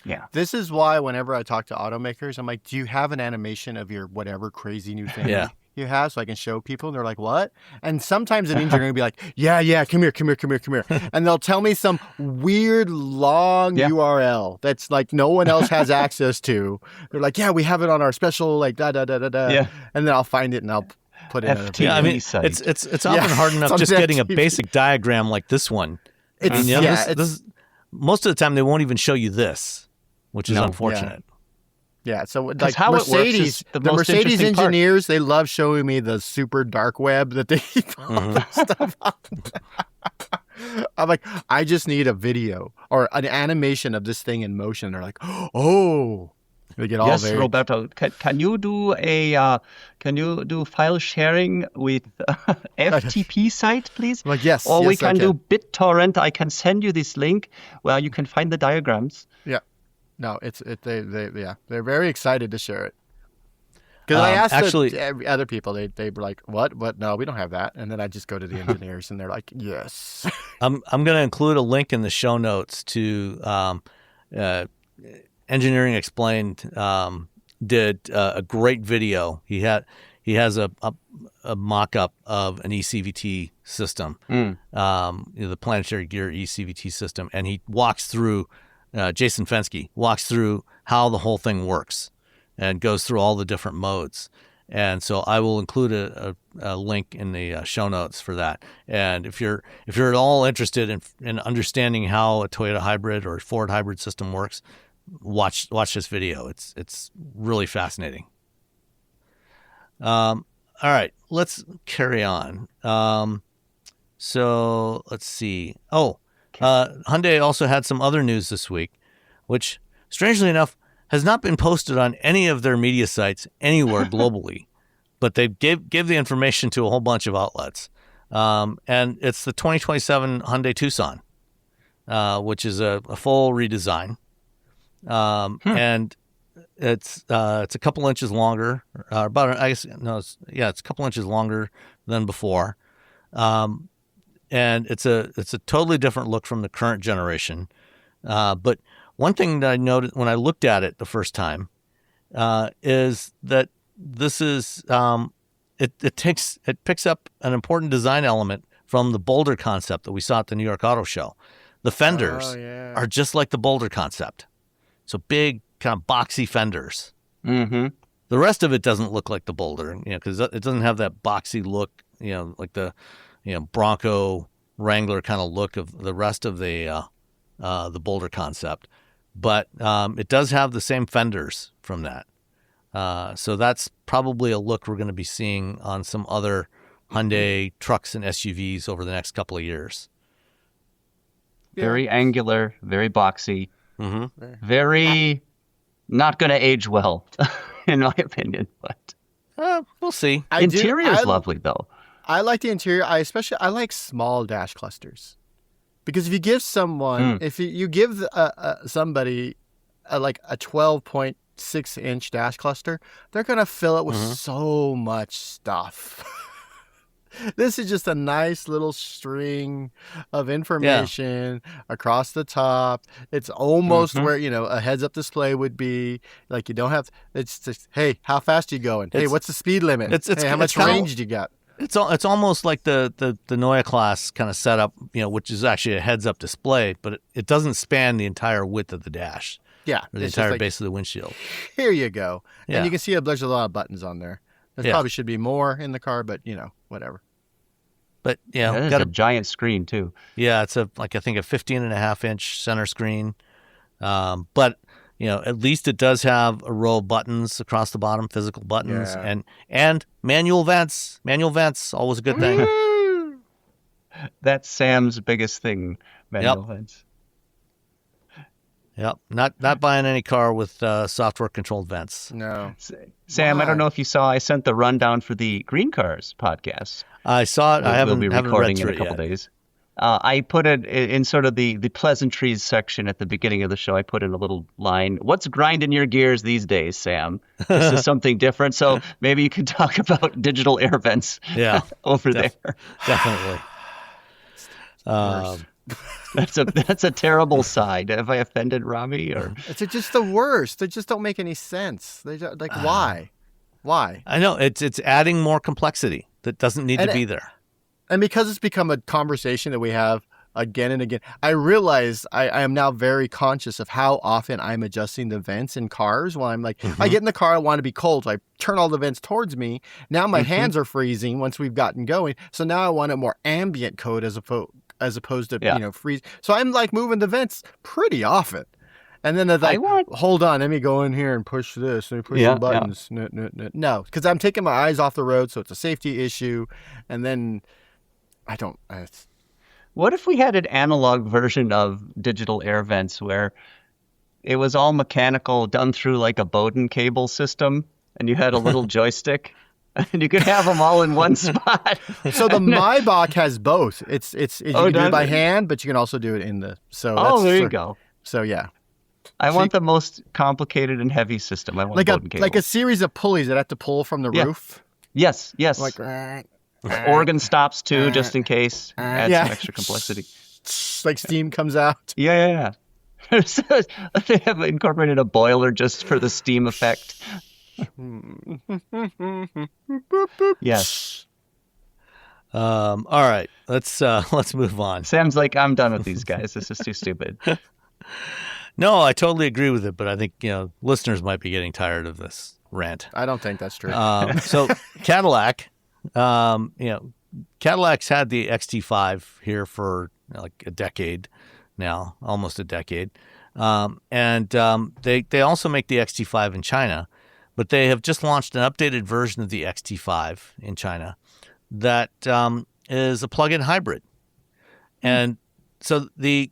Yeah. This is why whenever I talk to automakers, I'm like, do you have an animation of your whatever crazy new thing you have so I can show people? And they're like, what? And sometimes an engineer will be like, yeah, come here. And they'll tell me some weird long URL that's like no one else has access to. They're like, yeah, we have it on our special like da-da-da-da-da. Yeah. And then I'll find it and I'll put it in FTP I mean, site. It's often hard enough just getting a basic diagram like this one. Most of the time they won't even show you this, which is unfortunate. Yeah, so like how Mercedes, the Mercedes engineers, they love showing me the super dark web that they keep all their stuff up. I'm like, I just need a video or an animation of this thing in motion. They're like, oh, they get all very. Roberto, can you do file sharing with FTP site, please? I'm like, yes. Or we can do BitTorrent. I can send you this link where you can find the diagrams. Yeah. No, they're very excited to share it. Because I asked other people, they were like, what? No, we don't have that. And then I just go to the engineers, and they're like, yes. I'm going to include a link in the show notes to Engineering Explained. Did a great video. He has a mock-up of an eCVT system, the planetary gear eCVT system, and he walks through. Jason Fensky walks through how the whole thing works and goes through all the different modes. And so I will include a link in the show notes for that. And if you're at all interested in understanding how a Toyota hybrid or Ford hybrid system works, watch this video. It's really fascinating. All right, let's carry on. So let's see. Hyundai also had some other news this week, which, strangely enough, has not been posted on any of their media sites anywhere globally, but they gave the information to a whole bunch of outlets. And it's the 2027 Hyundai Tucson, which is a full redesign. And it's a couple inches longer, it's a couple inches longer than before. And it's a totally different look from the current generation. But one thing that I noticed when I looked at it the first time is that this is it picks up an important design element from the Boulder concept that we saw at the New York Auto Show. The fenders are just like the Boulder concept, so big, kind of boxy fenders. Mm-hmm. The rest of it doesn't look like the Boulder, because it doesn't have that boxy look, like the Bronco Wrangler kind of look of the rest of the Boulder concept, but it does have the same fenders from that. So that's probably a look we're going to be seeing on some other Hyundai trucks and SUVs over the next couple of years. Very angular, very boxy, very not going to age well, in my opinion. But we'll see. Interior is lovely, though. I like the interior. I like small dash clusters, because if you give someone, if you give somebody like a 12.6-inch dash cluster, they're gonna fill it with so much stuff. This is just a nice little string of information across the top. It's almost where a heads-up display would be. Like, you don't have. It's just, hey, how fast are you going? Hey, what's the speed limit? Hey, how much range do you got? It's almost like the Neue Class kind of setup, which is actually a heads-up display, but it doesn't span the entire width of the dash. Yeah, or the entire base of the windshield. Here you go. Yeah. And you can see there's a lot of buttons on there. There probably should be more in the car, but whatever. But it's got a giant screen too. Yeah, it's I think a 15.5-inch center screen. But at least it does have a row of buttons across the bottom, physical buttons, and manual vents. Manual vents, always a good thing. That's Sam's biggest thing, manual vents. Yep, not buying any car with software-controlled vents. No. Sam, I don't know if you saw, I sent the rundown for the Green Cars podcast. I saw it. We'll be recording in a couple days. I put it in sort of the pleasantries section at the beginning of the show. I put in a little line. What's grinding your gears these days, Sam? This is something different. So maybe you can talk about digital air vents over there. Definitely. That's a terrible side. Have I offended Robbie? Or it's just the worst. They just don't make any sense. They just, like why? I know it's adding more complexity that doesn't need to be there. And because it's become a conversation that we have again and again, I realize I am now very conscious of how often I'm adjusting the vents in cars while I'm like, I get in the car, I want to be cold. So I turn all the vents towards me. Now my hands are freezing once we've gotten going. So now I want a more ambient code as opposed to, freeze. So I'm like moving the vents pretty often. And then they're like, hold on, let me go in here and push this. Let me push the buttons. Yeah. No, because I'm taking my eyes off the road, so it's a safety issue. And then what if we had an analog version of digital air vents where it was all mechanical, done through like a Bowden cable system, and you had a little joystick, and you could have them all in one spot? So the Maybach has both. You can do it by hand, but you can also do it in the. So there you go. So yeah. I want the most complicated and heavy system. I want Bowden cable. Like a series of pulleys that have to pull from the roof. Yes. Like. Organ stops too, just in case. Add some extra complexity. Like steam comes out. Yeah. They have incorporated a boiler just for the steam effect. Yes. All right. Let's move on. Sam's like, I'm done with these guys. This is too stupid. No, I totally agree with it, but I think listeners might be getting tired of this rant. I don't think that's true. So Cadillac. Cadillac's had the XT5 here for like a decade now, almost a decade. And they also make the XT5 in China, but they have just launched an updated version of the XT5 in China that is a plug-in hybrid. And so the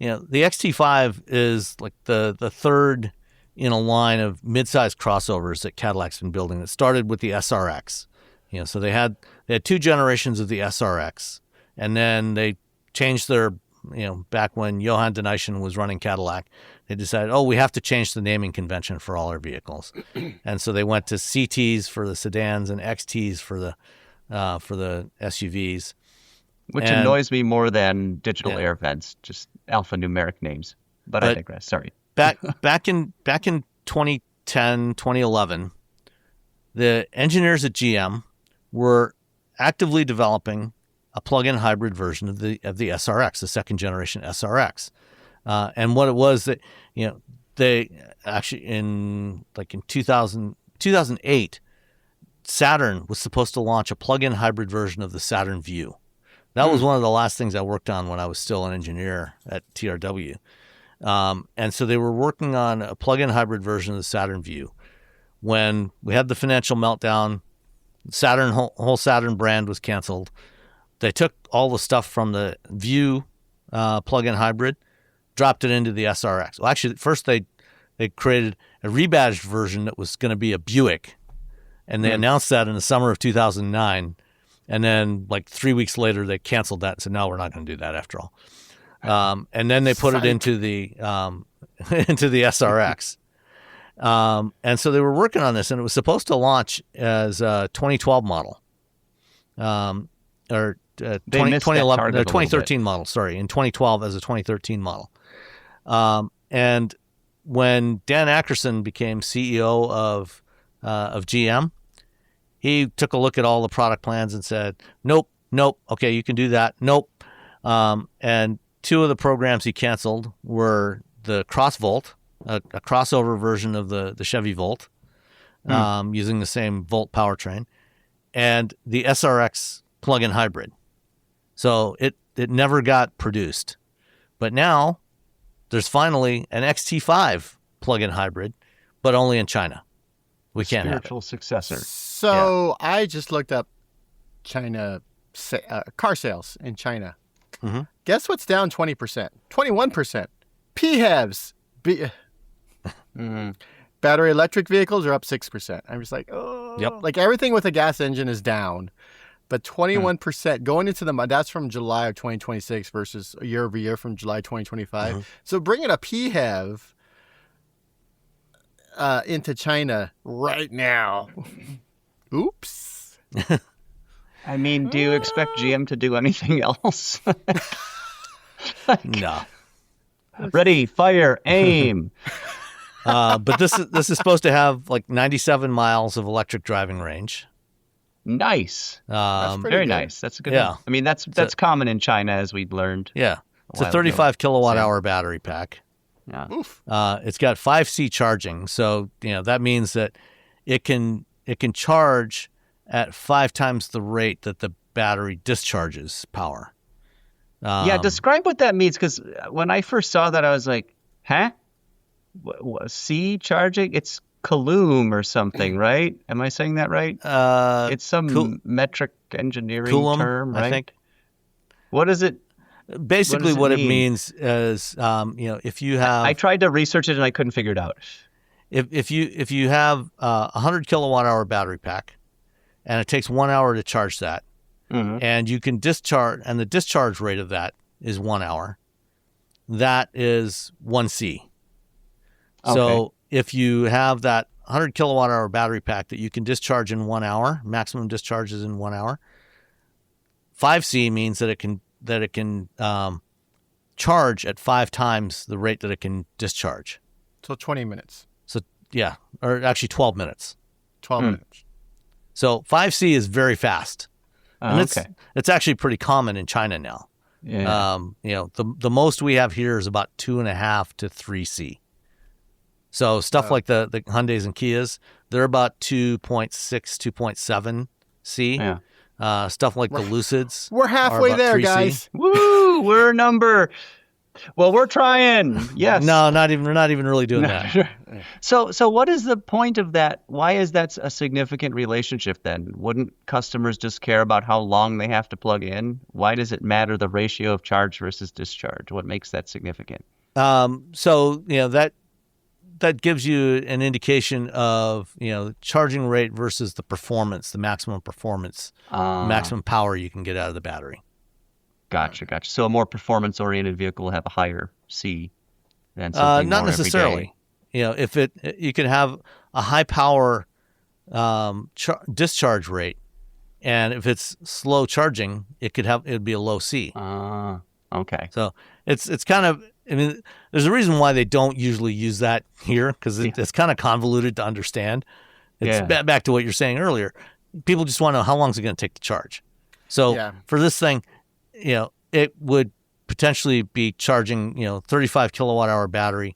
XT5 is like the third in a line of midsize crossovers that Cadillac's been building that started with the SRX. So they had two generations of the SRX, and then they changed their, back when Johann de Nysschen was running Cadillac, they decided, we have to change the naming convention for all our vehicles. And so they went to CTs for the sedans and XTs for the SUVs. Which annoys me more than digital air vents, just alphanumeric names. But I digress. Sorry. Back in 2010, 2011, the engineers at GM were actively developing a plug-in hybrid version of the SRX, the second generation SRX. And what it was that, they actually in 2008, Saturn was supposed to launch a plug-in hybrid version of the Saturn Vue. That was one of the last things I worked on when I was still an engineer at TRW. And so they were working on a plug-in hybrid version of the Saturn Vue. When we had the financial meltdown, whole Saturn brand was canceled. They took all the stuff from the Vue plug-in hybrid, dropped it into the SRX. Well, actually, first they created a rebadged version that was going to be a Buick, and they announced that in the summer of 2009. And then, 3 weeks later, they canceled that and said, "No, we're not going to do that after all." And then they put it into the SRX. And so they were working on this, and it was supposed to launch as a 2012 model, or 2011, 2013 model. Sorry, in 2012 as a 2013 model. And when Dan Ackerson became CEO of GM, he took a look at all the product plans and said, "Nope, okay, you can do that. Nope." And two of the programs he canceled were the Crossvolt, a crossover version of the Chevy Volt, using the same Volt powertrain, and the SRX plug-in hybrid. So it never got produced. But now there's finally an XT5 plug-in hybrid, but only in China. We can't have it. Spiritual successor. So I just looked up China car sales in China. Mm-hmm. Guess what's down 20%? 21%. PHEVs. Battery electric vehicles are up 6%. I'm just like, like everything with a gas engine is down, but 21% going into that's from July of 2026 versus year over year from July 2025. Mm-hmm. So bringing a PHEV into China right now. Oops. I mean, do you expect GM to do anything else? No. Ready, fire, aim. But this is supposed to have like 97 miles of electric driving range. Nice. That's Very good. Nice. That's a good Yeah. one. I mean, that's common in China, as we'd learned. Yeah. It's a while 35 ago. kilowatt hour battery pack. Yeah. Oof. It's got 5C charging, so that means that it can charge at 5 times the rate that the battery discharges power. Yeah, describe what that means, because when I first saw that, I was like, huh? C charging? It's Coulomb or something, right? Am I saying that right? It's some metric engineering Coulomb, term, right? I think. What is it? Basically, what it mean? means is, if you have... I tried to research it and I couldn't figure it out. If you have a 100 kilowatt hour battery pack, and it takes 1 hour to charge that, and you can discharge, and the discharge rate of that is 1 hour, that is 1C. Okay. So if you have that 100 kilowatt hour battery pack that you can discharge in 1 hour, maximum discharge is in 1 hour, 5C means that it can charge at 5 times the rate that it can discharge. So 20 minutes. So yeah, or actually 12 minutes. 12 minutes. So 5C is very fast. And Okay. it's actually pretty common in China now. Yeah. The most we have here is about 2.5 to 3C. So stuff like the Hyundais and Kias, they're about 2.6, 2.7 C. Yeah. Stuff like the Lucids. We're halfway are about there, 3C. guys. Woo! We're we're trying. Yes. No, we're not even really doing that. So what is the point of that? Why is that a significant relationship then? Wouldn't customers just care about how long they have to plug in? Why does it matter the ratio of charge versus discharge? What makes that significant? So that gives you an indication of charging rate versus the performance, the maximum performance, maximum power you can get out of the battery. Gotcha. So a more performance-oriented vehicle will have a higher C than something not more necessarily. everyday. You can have a high power discharge rate, and if it's slow charging, it'd be a low C. Okay. So it's kind of, there's a reason why they don't usually use that here, because it's kind of convoluted to understand. It's back to what you're saying earlier. People just want to know how long is it going to take to charge. So for this thing, it would potentially be charging, 35 kilowatt hour battery,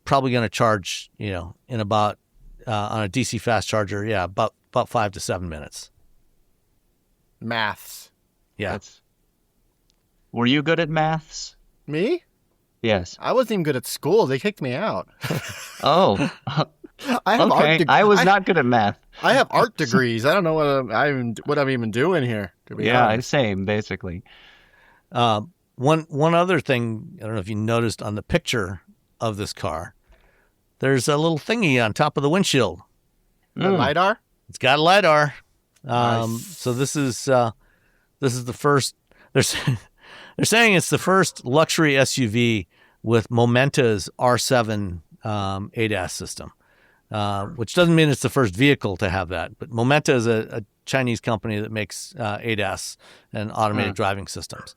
probably going to charge, in about, on a DC fast charger, about 5 to 7 minutes. Maths. Yeah. Were you good at maths? Me? Yes. I wasn't even good at school. They kicked me out. Oh. I have I was not good at math. I have art degrees. I don't know what I'm even doing here. To be honest. Same, basically. One other thing, I don't know if you noticed on the picture of this car, there's a little thingy on top of the windshield. The LiDAR? It's got a LiDAR. Nice. So this is the first. They're saying it's the first luxury SUV with Momenta's R7 ADAS system, which doesn't mean it's the first vehicle to have that. But Momenta is a Chinese company that makes ADAS and automated driving systems.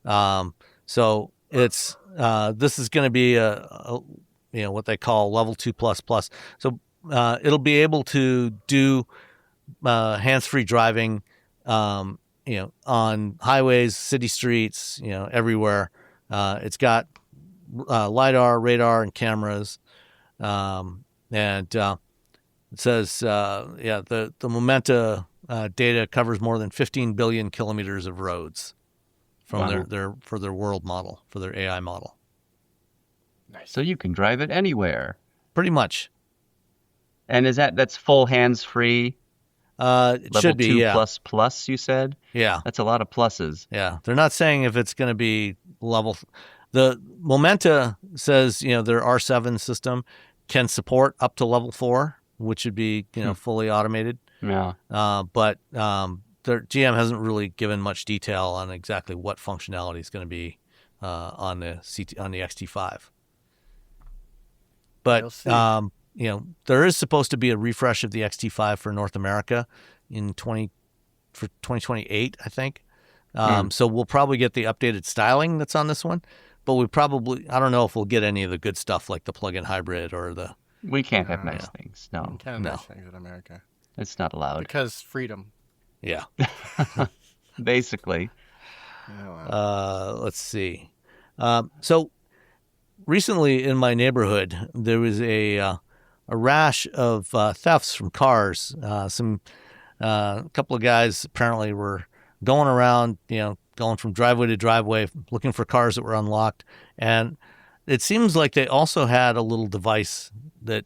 So it's this is going to be a what they call level 2++. So it'll be able to do hands-free driving, on highways, city streets, everywhere. It's got LiDAR, radar, and cameras. And it says, the Momenta data covers more than 15 billion kilometers of roads from their world model, for their AI model. Nice. So you can drive it anywhere. Pretty much. And that's full hands-free? It Level should be, 2++, you said? Yeah. That's a lot of pluses. Yeah. They're not saying if it's going to be level. The Momenta says, their R7 system can support up to level 4, which would be, fully automated. Yeah. But their GM hasn't really given much detail on exactly what functionality is going to be on the XT5. But there is supposed to be a refresh of the XT5 for North America for 2028, I think. So we'll probably get the updated styling that's on this one. but we probably, I don't know if we'll get any of the good stuff like the plug-in hybrid or the. We can't have nice things. No. We can't have nice things in America. It's not allowed. Because freedom. Yeah. Basically. Let's see. So recently in my neighborhood, there was a rash of thefts from cars. A couple of guys apparently were going around, going from driveway to driveway, looking for cars that were unlocked. And it seems like they also had a little device that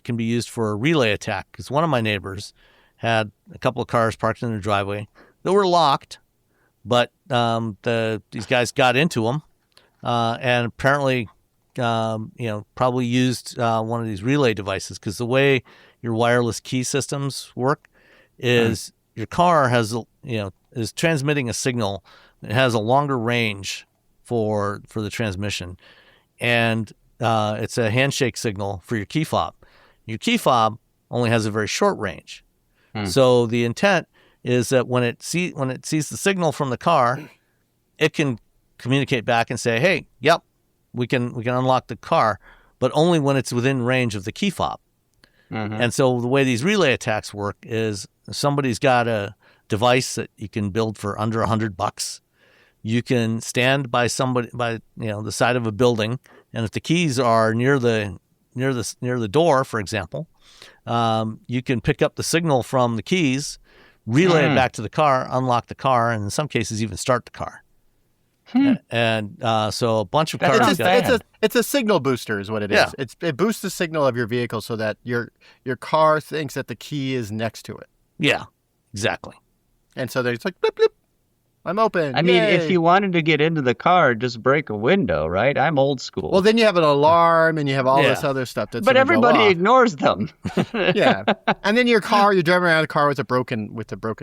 can be used for a relay attack. Because one of my neighbors had a couple of cars parked in their driveway that were locked, but these guys got into them and apparently, probably used one of these relay devices. Because the way your wireless key systems work is your car is transmitting a signal. It has a longer range for the transmission, and it's a handshake signal for your key fob. Your key fob only has a very short range. So the intent is that when it sees the signal from the car, it can communicate back and say, "Hey, yep, we can unlock the car," but only when it's within range of the key fob. And so the way these relay attacks work is somebody's got a device that you can build for under $100. You can stand by the side of a building, and if the keys are near the door, for example, you can pick up the signal from the keys, relay it back to the car, unlock the car, and in some cases even start the car. And so a bunch of cars. It's a signal booster, is what it is. Yeah. It boosts the signal of your vehicle so that your car thinks that the key is next to it. Yeah, exactly. And so it's like, blip, blip, I'm open. I mean, if you wanted to get into the car, just break a window, right? I'm old school. Well, then you have an alarm and you have all this other stuff. But everybody ignores them. Yeah. And then you're driving around the car with a broken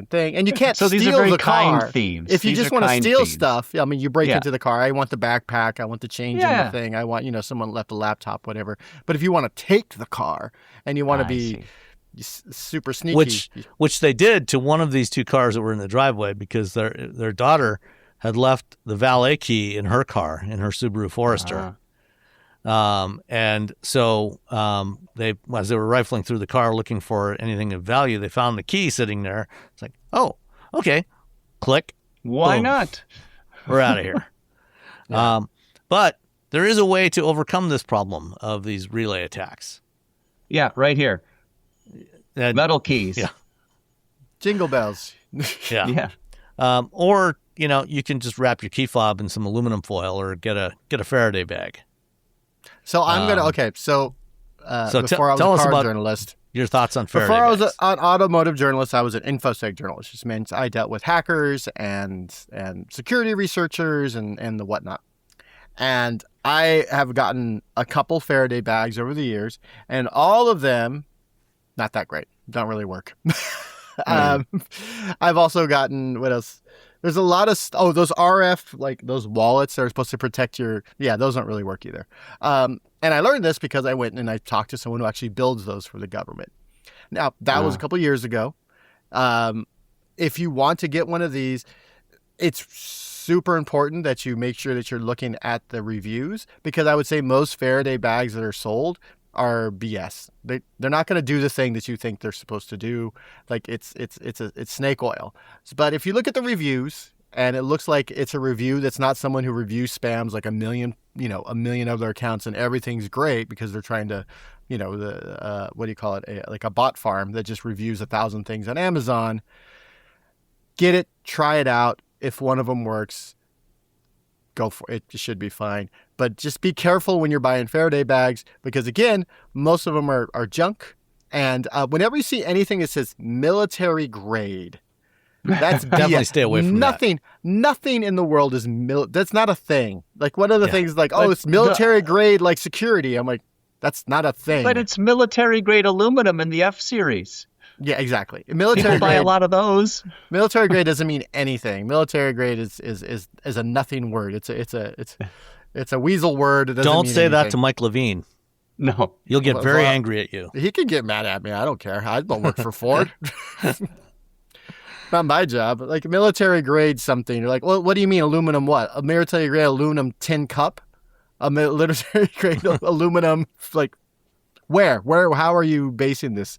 thing, and you can't steal the car. So these are very kind thieves. If you just want to steal stuff, I mean, you break into the car. I want the backpack. I want the change in the thing. I want, someone left a laptop, whatever. But if you want to take the car and you want to be super sneaky, which they did to one of these two cars that were in the driveway, because their daughter had left the valet key in her car, in her Subaru Forester. And so as they were rifling through the car looking for anything of value, they found the key sitting there. It's like, oh, okay, click, why boom. not? We're out of here. But there is a way to overcome this problem of these relay attacks. Yeah, right here. Metal keys. Yeah. Jingle bells. Yeah. Or, you can just wrap your key fob in some aluminum foil or get a Faraday bag. So I'm going to, before I was a car journalist. Your thoughts on Faraday Before I was bags. an automotive journalist, I was an infosec journalist, which means I dealt with hackers and security researchers and the whatnot. And I have gotten a couple Faraday bags over the years, and all of them, not that great. Don't really work. I've also gotten, what else? There's a lot of, those RF, like those wallets that are supposed to protect those don't really work either. And I learned this because I went and I talked to someone who actually builds those for the government. Now, that was a couple years ago. If you want to get one of these, it's super important that you make sure that you're looking at the reviews, because I would say most Faraday bags that are sold are BS. They're not going to do the thing that you think they're supposed to do. Like it's snake oil. But if you look at the reviews and it looks like it's a review that's not someone who reviews spams like a million other accounts and everything's great because they're trying to, what do you call it? Like a bot farm that just reviews 1,000 things on Amazon. Get it, try it out. If one of them works, go for it. It should be fine. But just be careful when you're buying Faraday bags, because again, most of them are junk. And whenever you see anything that says military grade, that's definitely stay away from that. Nothing in the world is that's not a thing. Like one of the things like, it's military grade like security. I'm like, that's not a thing. But it's military grade aluminum in the F series. Yeah, exactly. Military People buy grade, a lot of those. Military grade doesn't mean anything. Military grade is a nothing word. It's a weasel word. It doesn't Don't mean say anything. that to Mike Levine. No, you'll get very angry at you. He can get mad at me. I don't care. I don't work for Ford. Not my job. Like military grade something. You're like, well, what do you mean aluminum what? A military grade aluminum tin cup? A military grade aluminum, like, where, how are you basing this?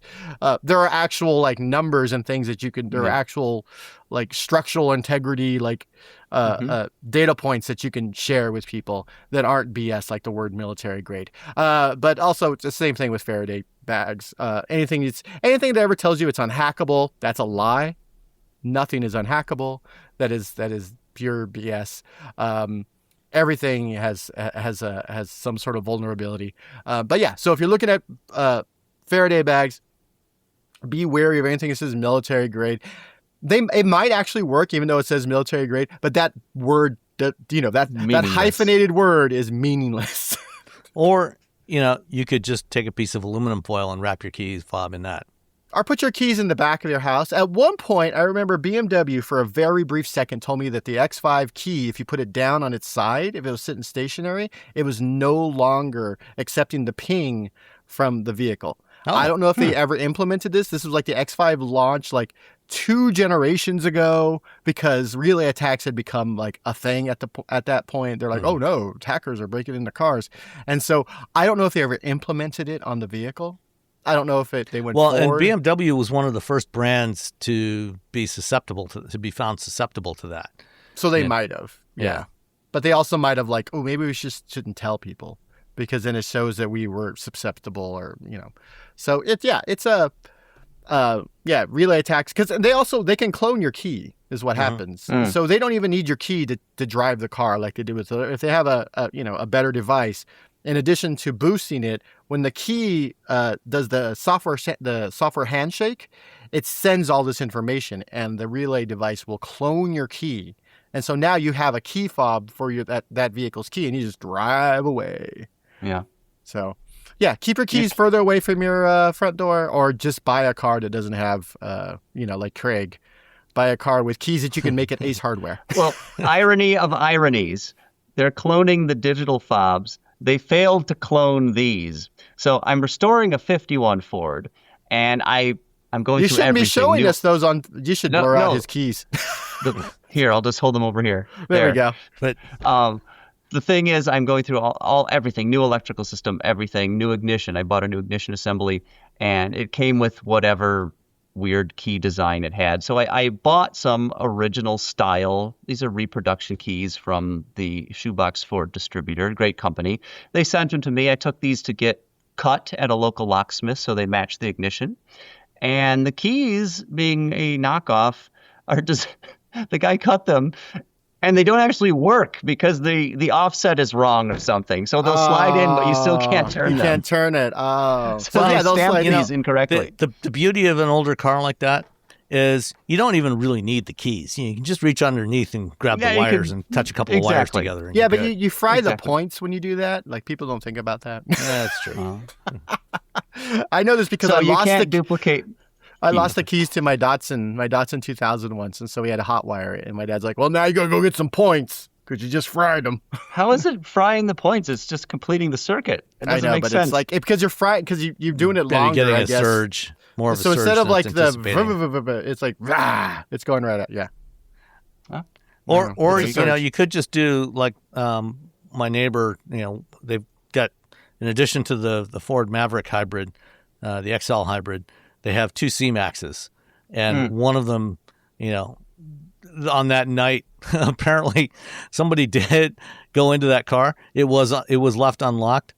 There are actual like numbers and things that you can, there are actual like structural integrity, like data points that you can share with people that aren't BS, like the word military grade. But also it's the same thing with Faraday bags. Anything that ever tells you it's unhackable, that's a lie. Nothing is unhackable. That is pure BS. Everything has some sort of vulnerability. But yeah, so if you're looking at Faraday bags, be wary of anything that says military grade. It might actually work even though it says military grade, but that word, that hyphenated word is meaningless. Or, you could just take a piece of aluminum foil and wrap your keys fob in that. Or put your keys in the back of your house. At one point, I remember BMW for a very brief second told me that the X5 key, if you put it down on its side, if it was sitting stationary, it was no longer accepting the ping from the vehicle. Oh. I don't know if they ever implemented this. This was like the X5 launch like 2 generations ago because relay attacks had become like a thing at that point. They're like, oh no, hackers are breaking into cars. And so I don't know if they ever implemented it on the vehicle. I don't know if they went forward. And BMW was one of the first brands to be susceptible to be found susceptible to that. So they might have, yeah. But they also might have like, oh, maybe we just shouldn't tell people because then it shows that we were susceptible, or So it's a relay attacks because they can clone your key is what happens. So they don't even need your key to drive the car like they do with if they have a better device. In addition to boosting it, when the key does the software handshake, it sends all this information, and the relay device will clone your key. And so now you have a key fob for that vehicle's key, and you just drive away. Yeah. So, yeah, keep your keys further away from your front door, or just buy a car that doesn't have, like Craig, buy a car with keys that you can make at Ace Hardware. Well, irony of ironies, they're cloning the digital fobs. They failed to clone these. So I'm restoring a 51 Ford, and I'm going through everything. You shouldn't be showing us those on. You should blur out his keys. Here, I'll just hold them over here. There we go. But the thing is, I'm going through everything, new electrical system, everything, new ignition. I bought a new ignition assembly, and it came with whatever weird key design it had. So I bought some original style. These are reproduction keys from the Shoebox Ford distributor, great company. They sent them to me. I took these to get cut at a local locksmith so they match the ignition. And the keys, being a knockoff, are just the guy cut them. And they don't actually work because the offset is wrong or something. So they'll slide in, but you still can't turn them. You can't turn it. Oh. So they'll stamp these incorrectly. The beauty of an older car like that is you don't even really need the keys. You can just reach underneath and grab the wires and touch a couple of wires together. And but you fry the points when you do that. Like, people don't think about that. That's true. I know this because I lost the keys to my Datsun 2000 once, and so we had to hotwire it. And my dad's like, well, now you got to go get some points because you just fried them. How is it frying the points? It's just completing the circuit. It doesn't make sense. It's like because you're frying, because you're doing it longer, you're getting I guess. Surge, more of a surge. So instead of like it's like, rah, it's going right out. Yeah. Huh? Or you could just do like my neighbor, they've got, in addition to the Ford Maverick hybrid, the XL hybrid, they have 2 C-Maxes, and one of them, on that night, apparently somebody did go into that car. It was left unlocked,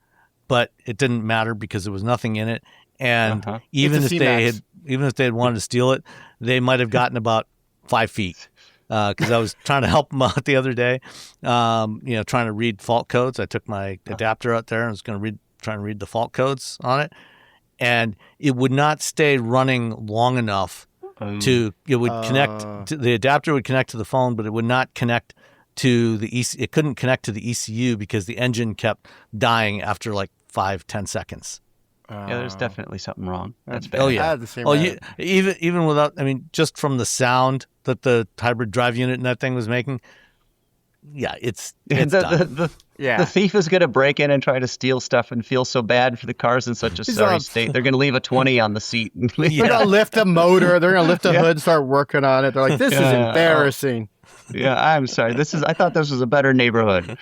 but it didn't matter because there was nothing in it. And even if they had wanted to steal it, they might have gotten about 5 feet. Because I was trying to help them out the other day, trying to read fault codes. I took my adapter out there and was going to trying to read the fault codes on it. And it would not stay running long enough it would connect to the adapter would connect to the phone, but it would not connect to the it couldn't connect to the ECU because the engine kept dying after like 5-10 seconds. Yeah, there's definitely something wrong. That's bad. Oh yeah. Even without, just from the sound that the hybrid drive unit in that thing was making, it's done. The thief is going to break in and try to steal stuff and feel so bad for the car's in such a sorry state. They're going to leave a 20 on the seat. They're going to lift the motor. They're going to lift the hood and start working on it. They're like, this is embarrassing. I'm sorry. I thought this was a better neighborhood.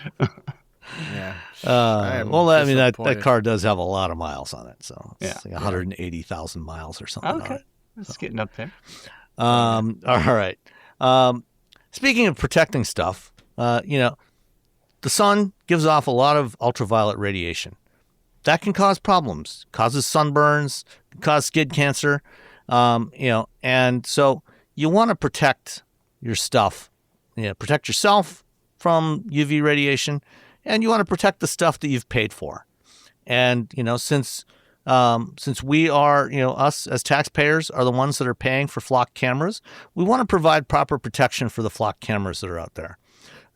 Yeah. That car does have a lot of miles on it. So it's like 180,000 miles or something. Okay. It's getting up there. All right. Speaking of protecting stuff, the sun gives off a lot of ultraviolet radiation. That can cause problems, causes sunburns, can cause skin cancer, and so you want to protect your stuff, protect yourself from UV radiation, and you want to protect the stuff that you've paid for. And, since we are, us as taxpayers are the ones that are paying for flock cameras, we want to provide proper protection for the flock cameras that are out there,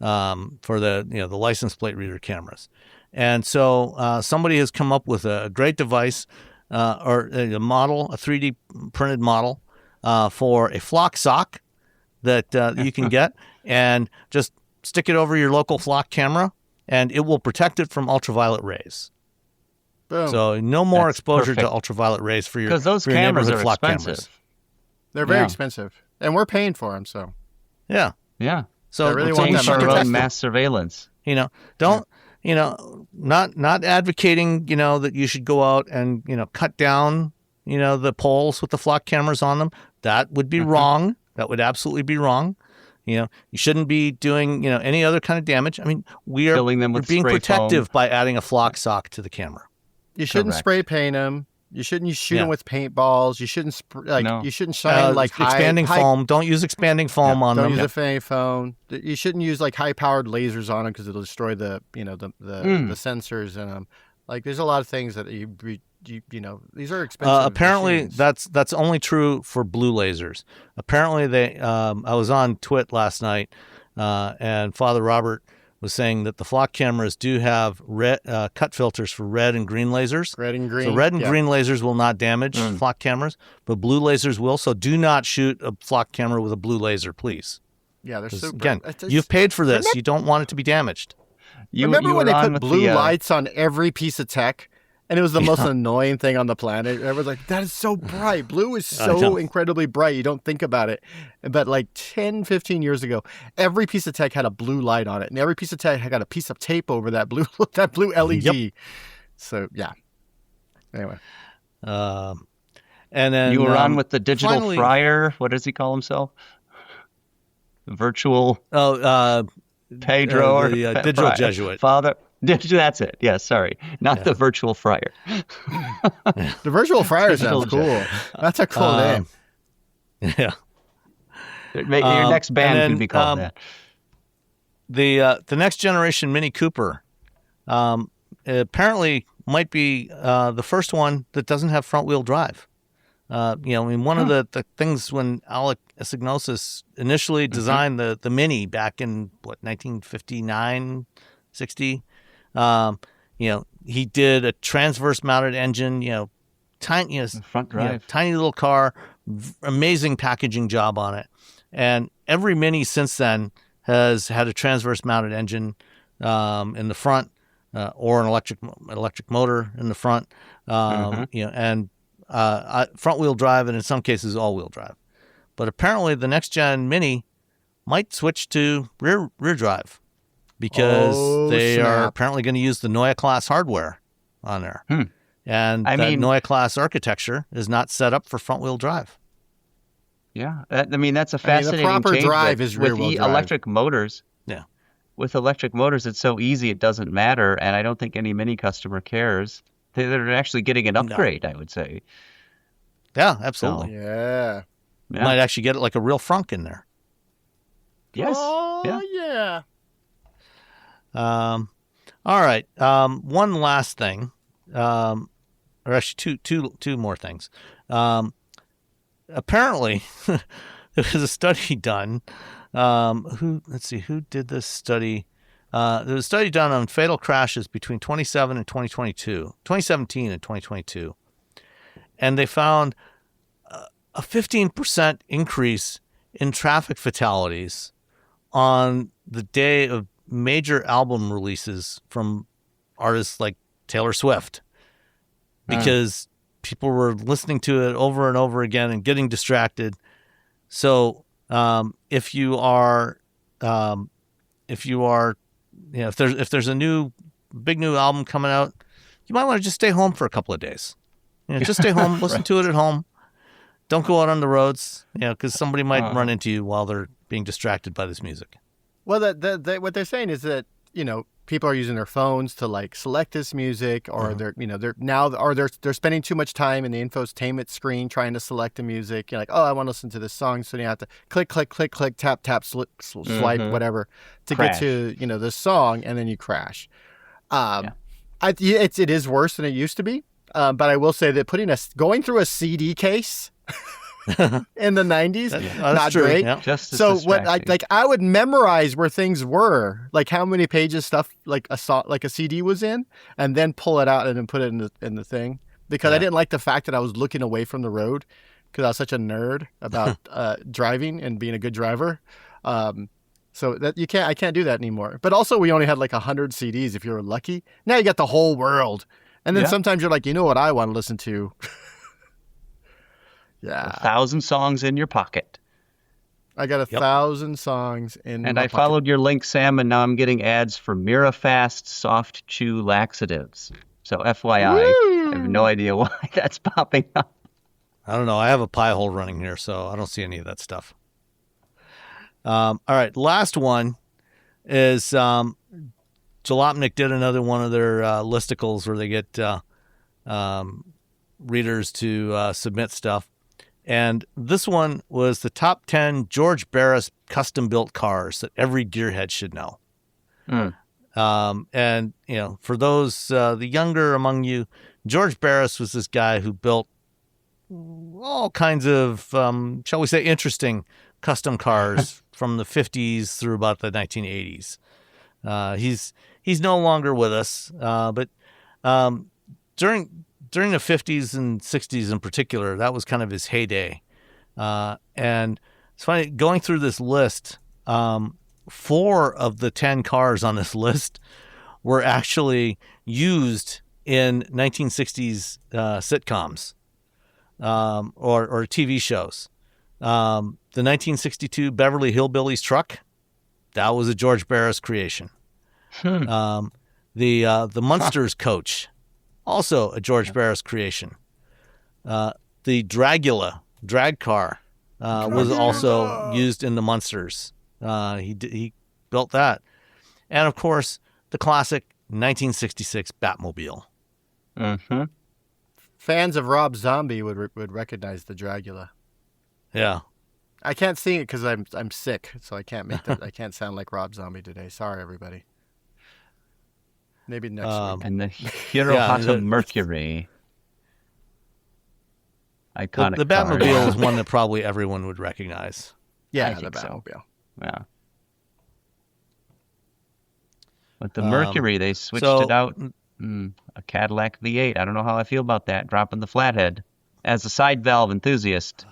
for the license plate reader cameras. And so somebody has come up with a great device or a model, a 3D printed model for a flock sock that you can get and just stick it over your local flock camera, and it will protect it from ultraviolet rays. Boom. So no more exposure to ultraviolet rays for your because those cameras are flock expensive. Cameras. They're very expensive, and we're paying for them. So yeah. So I really want paying them for to our own mass surveillance. Not advocating that you should go out and cut down the poles with the flock cameras on them. That would be wrong. That would absolutely be wrong. You shouldn't be doing any other kind of damage. I mean, we're being protective by adding a flock sock to the camera. You shouldn't spray paint them. You shouldn't shoot them with paintballs. You shouldn't you shouldn't shine expanding foam. Don't use expanding foam on them. Don't use expanding foam. You shouldn't use high-powered lasers on them because it'll destroy the sensors in them. There's a lot of things that these are expensive. Apparently, machines. that's only true for blue lasers. Apparently, I was on Twit last night, and Father Robert was saying that the flock cameras do have red cut filters for red and green lasers. Red and green. So red and green lasers will not damage flock cameras, but blue lasers will. So do not shoot a flock camera with a blue laser, please. Yeah, they're super. Again, you've paid for this. You don't want it to be damaged. Remember when they put blue lights on every piece of tech? And it was the most annoying thing on the planet. Everyone's like, that is so bright. Blue is so incredibly bright. You don't think about it. But 10, 15 years ago, every piece of tech had a blue light on it. And every piece of tech had got a piece of tape over that blue LED. Yep. So, yeah. Anyway. And then you were on with the digital friar. What does he call himself? Virtual Pedro or the digital Jesuit. Father. That's it. Yeah, sorry. Not the virtual friar. The virtual friar sounds cool. That's a cool name. Yeah. Your next band could be called that. The next generation Mini Cooper apparently might be the first one that doesn't have front wheel drive. One of the things when Alec Asignosis initially designed the Mini back in 1959, 60. He did a transverse mounted engine, tiny, front drive, tiny little car, amazing packaging job on it. And every Mini since then has had a transverse mounted engine in the front or an electric motor in the front, and front wheel drive, and in some cases all wheel drive. But apparently the next gen Mini might switch to rear drive. Because they are apparently going to use the Neue Class hardware on there. And Neue Class architecture is not set up for front-wheel drive. Yeah. That's a fascinating the proper change drive is rear-wheel drive. Electric motors. Yeah. With electric motors, it's so easy it doesn't matter, and I don't think any Mini customer cares. They're actually getting an upgrade, I would say. Yeah, absolutely. Yeah. You might actually get it like a real frunk in there. Yes. Oh, yeah. All right. One last thing, or actually two more things. Apparently, there was a study done. Who did this study? There was a study done on fatal crashes between 2017 and 2022, and they found a 15% increase in traffic fatalities on the day of major album releases from artists like Taylor Swift because people were listening to it over and over again and getting distracted. So if there's a big new album coming out, you might want to just stay home for a couple of days. Just stay home, listen to it at home. Don't go out on the roads, because somebody might run into you while they're being distracted by this music. Well, what they're saying is that people are using their phones to like select this music, or they're spending too much time in the infotainment screen trying to select the music. You're like, I want to listen to this song, so you have to click, tap, swipe, whatever to Crash. get to this song, and then you crash. It is worse than it used to be, but I will say that going through a CD case in the 90s, not true. great. Yeah. Just as So distracting. I would memorize where things were, like how many pages stuff like a CD was in, and then pull it out and then put it in the thing, because I didn't like the fact that I was looking away from the road because I was such a nerd about driving and being a good driver. So that I can't do that anymore. But also, we only had like 100 CDs if you were lucky. Now you got the whole world, and then sometimes you're like, what I want to listen to. Yeah, 1,000 songs in your pocket. I got 1,000 songs in. And my I pocket. followed your link, Sam, and now I'm getting ads for Mirafast soft chew laxatives. So FYI, I have no idea why that's popping up. I don't know. I have a pie hole running here, so I don't see any of that stuff. All right, last one is Jalopnik did another one of their listicles where they get readers to submit stuff. And this one was the top 10 George Barris custom-built cars that every gearhead should know. And, for those, the younger among you, George Barris was this guy who built all kinds of, shall we say, interesting custom cars from the 50s through about the 1980s. He's no longer with us, but during the 50s and 60s in particular, that was kind of his heyday. And it's funny, going through this list, 4 of the 10 cars on this list were actually used in 1960s sitcoms or TV shows. The 1962 Beverly Hillbillies truck, that was a George Barris creation. The Munsters coach, also a George Barris creation. The Dragula drag car was also used in the Munsters. He built that. And, of course, the classic 1966 Batmobile. Mm-hmm. Fans of Rob Zombie would recognize the Dragula. Yeah. I can't sing it because I'm sick, so I can't make that. I can't sound like Rob Zombie today. Sorry, everybody. Maybe next week. And the Hirohata Mercury. Iconic The Batmobile is one that probably everyone would recognize. Yeah, I the think so. Batmobile. Yeah. But the Mercury, they switched it out. A Cadillac V8. I don't know how I feel about that, dropping the flathead. As a side valve enthusiast,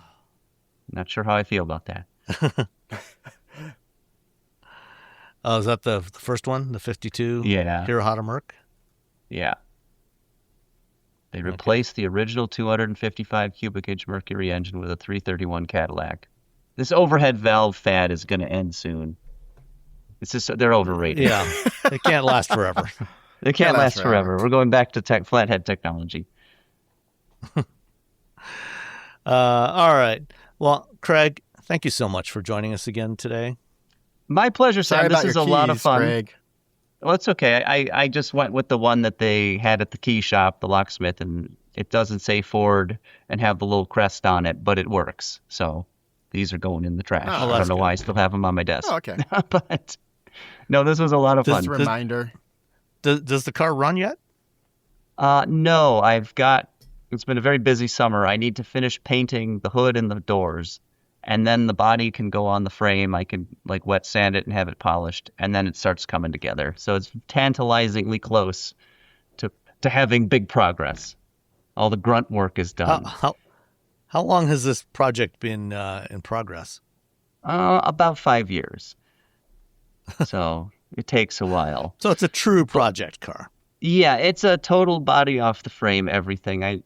not sure how I feel about that. Oh, is that the first one? The 52 Yeah. Hirohata Merc? Yeah. They replaced the original 255 cubic inch Mercury engine with a 331 Cadillac. This overhead valve fad is going to end soon. It's just, they're overrated. Yeah. It can't last forever. They can't last forever. We're going back to flathead technology. All right. Well, Craig, thank you so much for joining us again today. My pleasure, Sam. Sorry This about is your a lot of keys, fun. Greg. Well, it's okay. I just went with the one that they had at the key shop, the locksmith, and it doesn't say Ford and have the little crest on it, but it works. So these are going in the trash. Oh, I don't know why I still have them on my desk. Oh, okay. But no, this was a lot of fun. Just a reminder. Does the car run yet? No, it's been a very busy summer. I need to finish painting the hood and the doors, and then the body can go on the frame. I can wet sand it and have it polished, and then it starts coming together. So it's tantalizingly close to having big progress. All the grunt work is done. How long has this project been in progress? About 5 years. So It takes a while. So it's a true project car. Yeah, it's a total body off the frame, everything.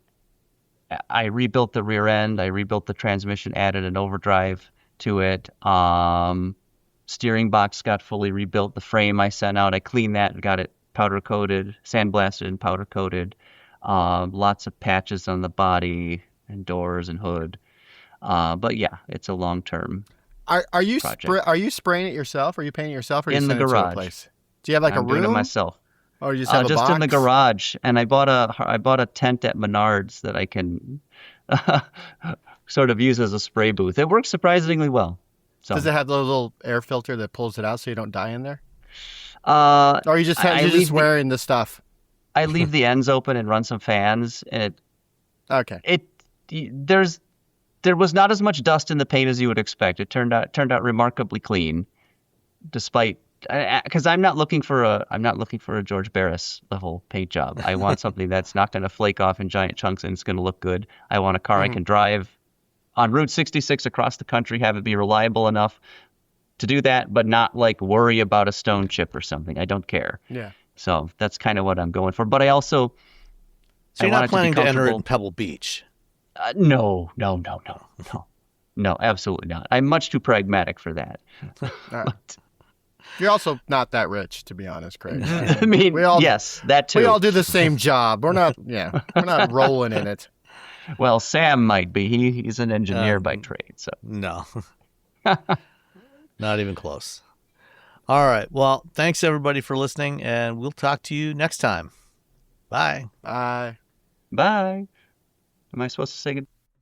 I rebuilt the rear end. I rebuilt the transmission, added an overdrive to it. Steering box got fully rebuilt. The frame I sent out, I cleaned that, got it powder coated, sandblasted and powder coated. Lots of patches on the body and doors and hood. But yeah, it's a long-term Are you project. are you spraying it yourself? Are you painting it yourself? Or are you in the sending it to a garage? place? Do you have like I'm a room? doing it myself. Or you just have a just box? in the garage, and I bought a tent at Menards that I can sort of use as a spray booth. It works surprisingly well. So. Does it have the little air filter that pulls it out so you don't die in there? Or are you just wearing the stuff? I leave the ends open and run some fans, and there was not as much dust in the paint as you would expect. It turned out remarkably clean, despite. Because I'm not looking for a George Barris level paint job. I want something that's not going to flake off in giant chunks and it's going to look good. I want a car I can drive on Route 66 across the country, have it be reliable enough to do that, but not like worry about a stone chip or something. I don't care. Yeah. So that's kind of what I'm going for. But I also. So you're not planning to enter it in Pebble Beach? No, absolutely not. I'm much too pragmatic for that. You're also not that rich, to be honest, Craig. I mean, yes, that too. We all do the same job. We're not rolling in it. Well, Sam might be. He's an engineer by trade. So no, not even close. All right. Well, thanks everybody for listening, and we'll talk to you next time. Bye. Bye. Bye. Am I supposed to say goodbye?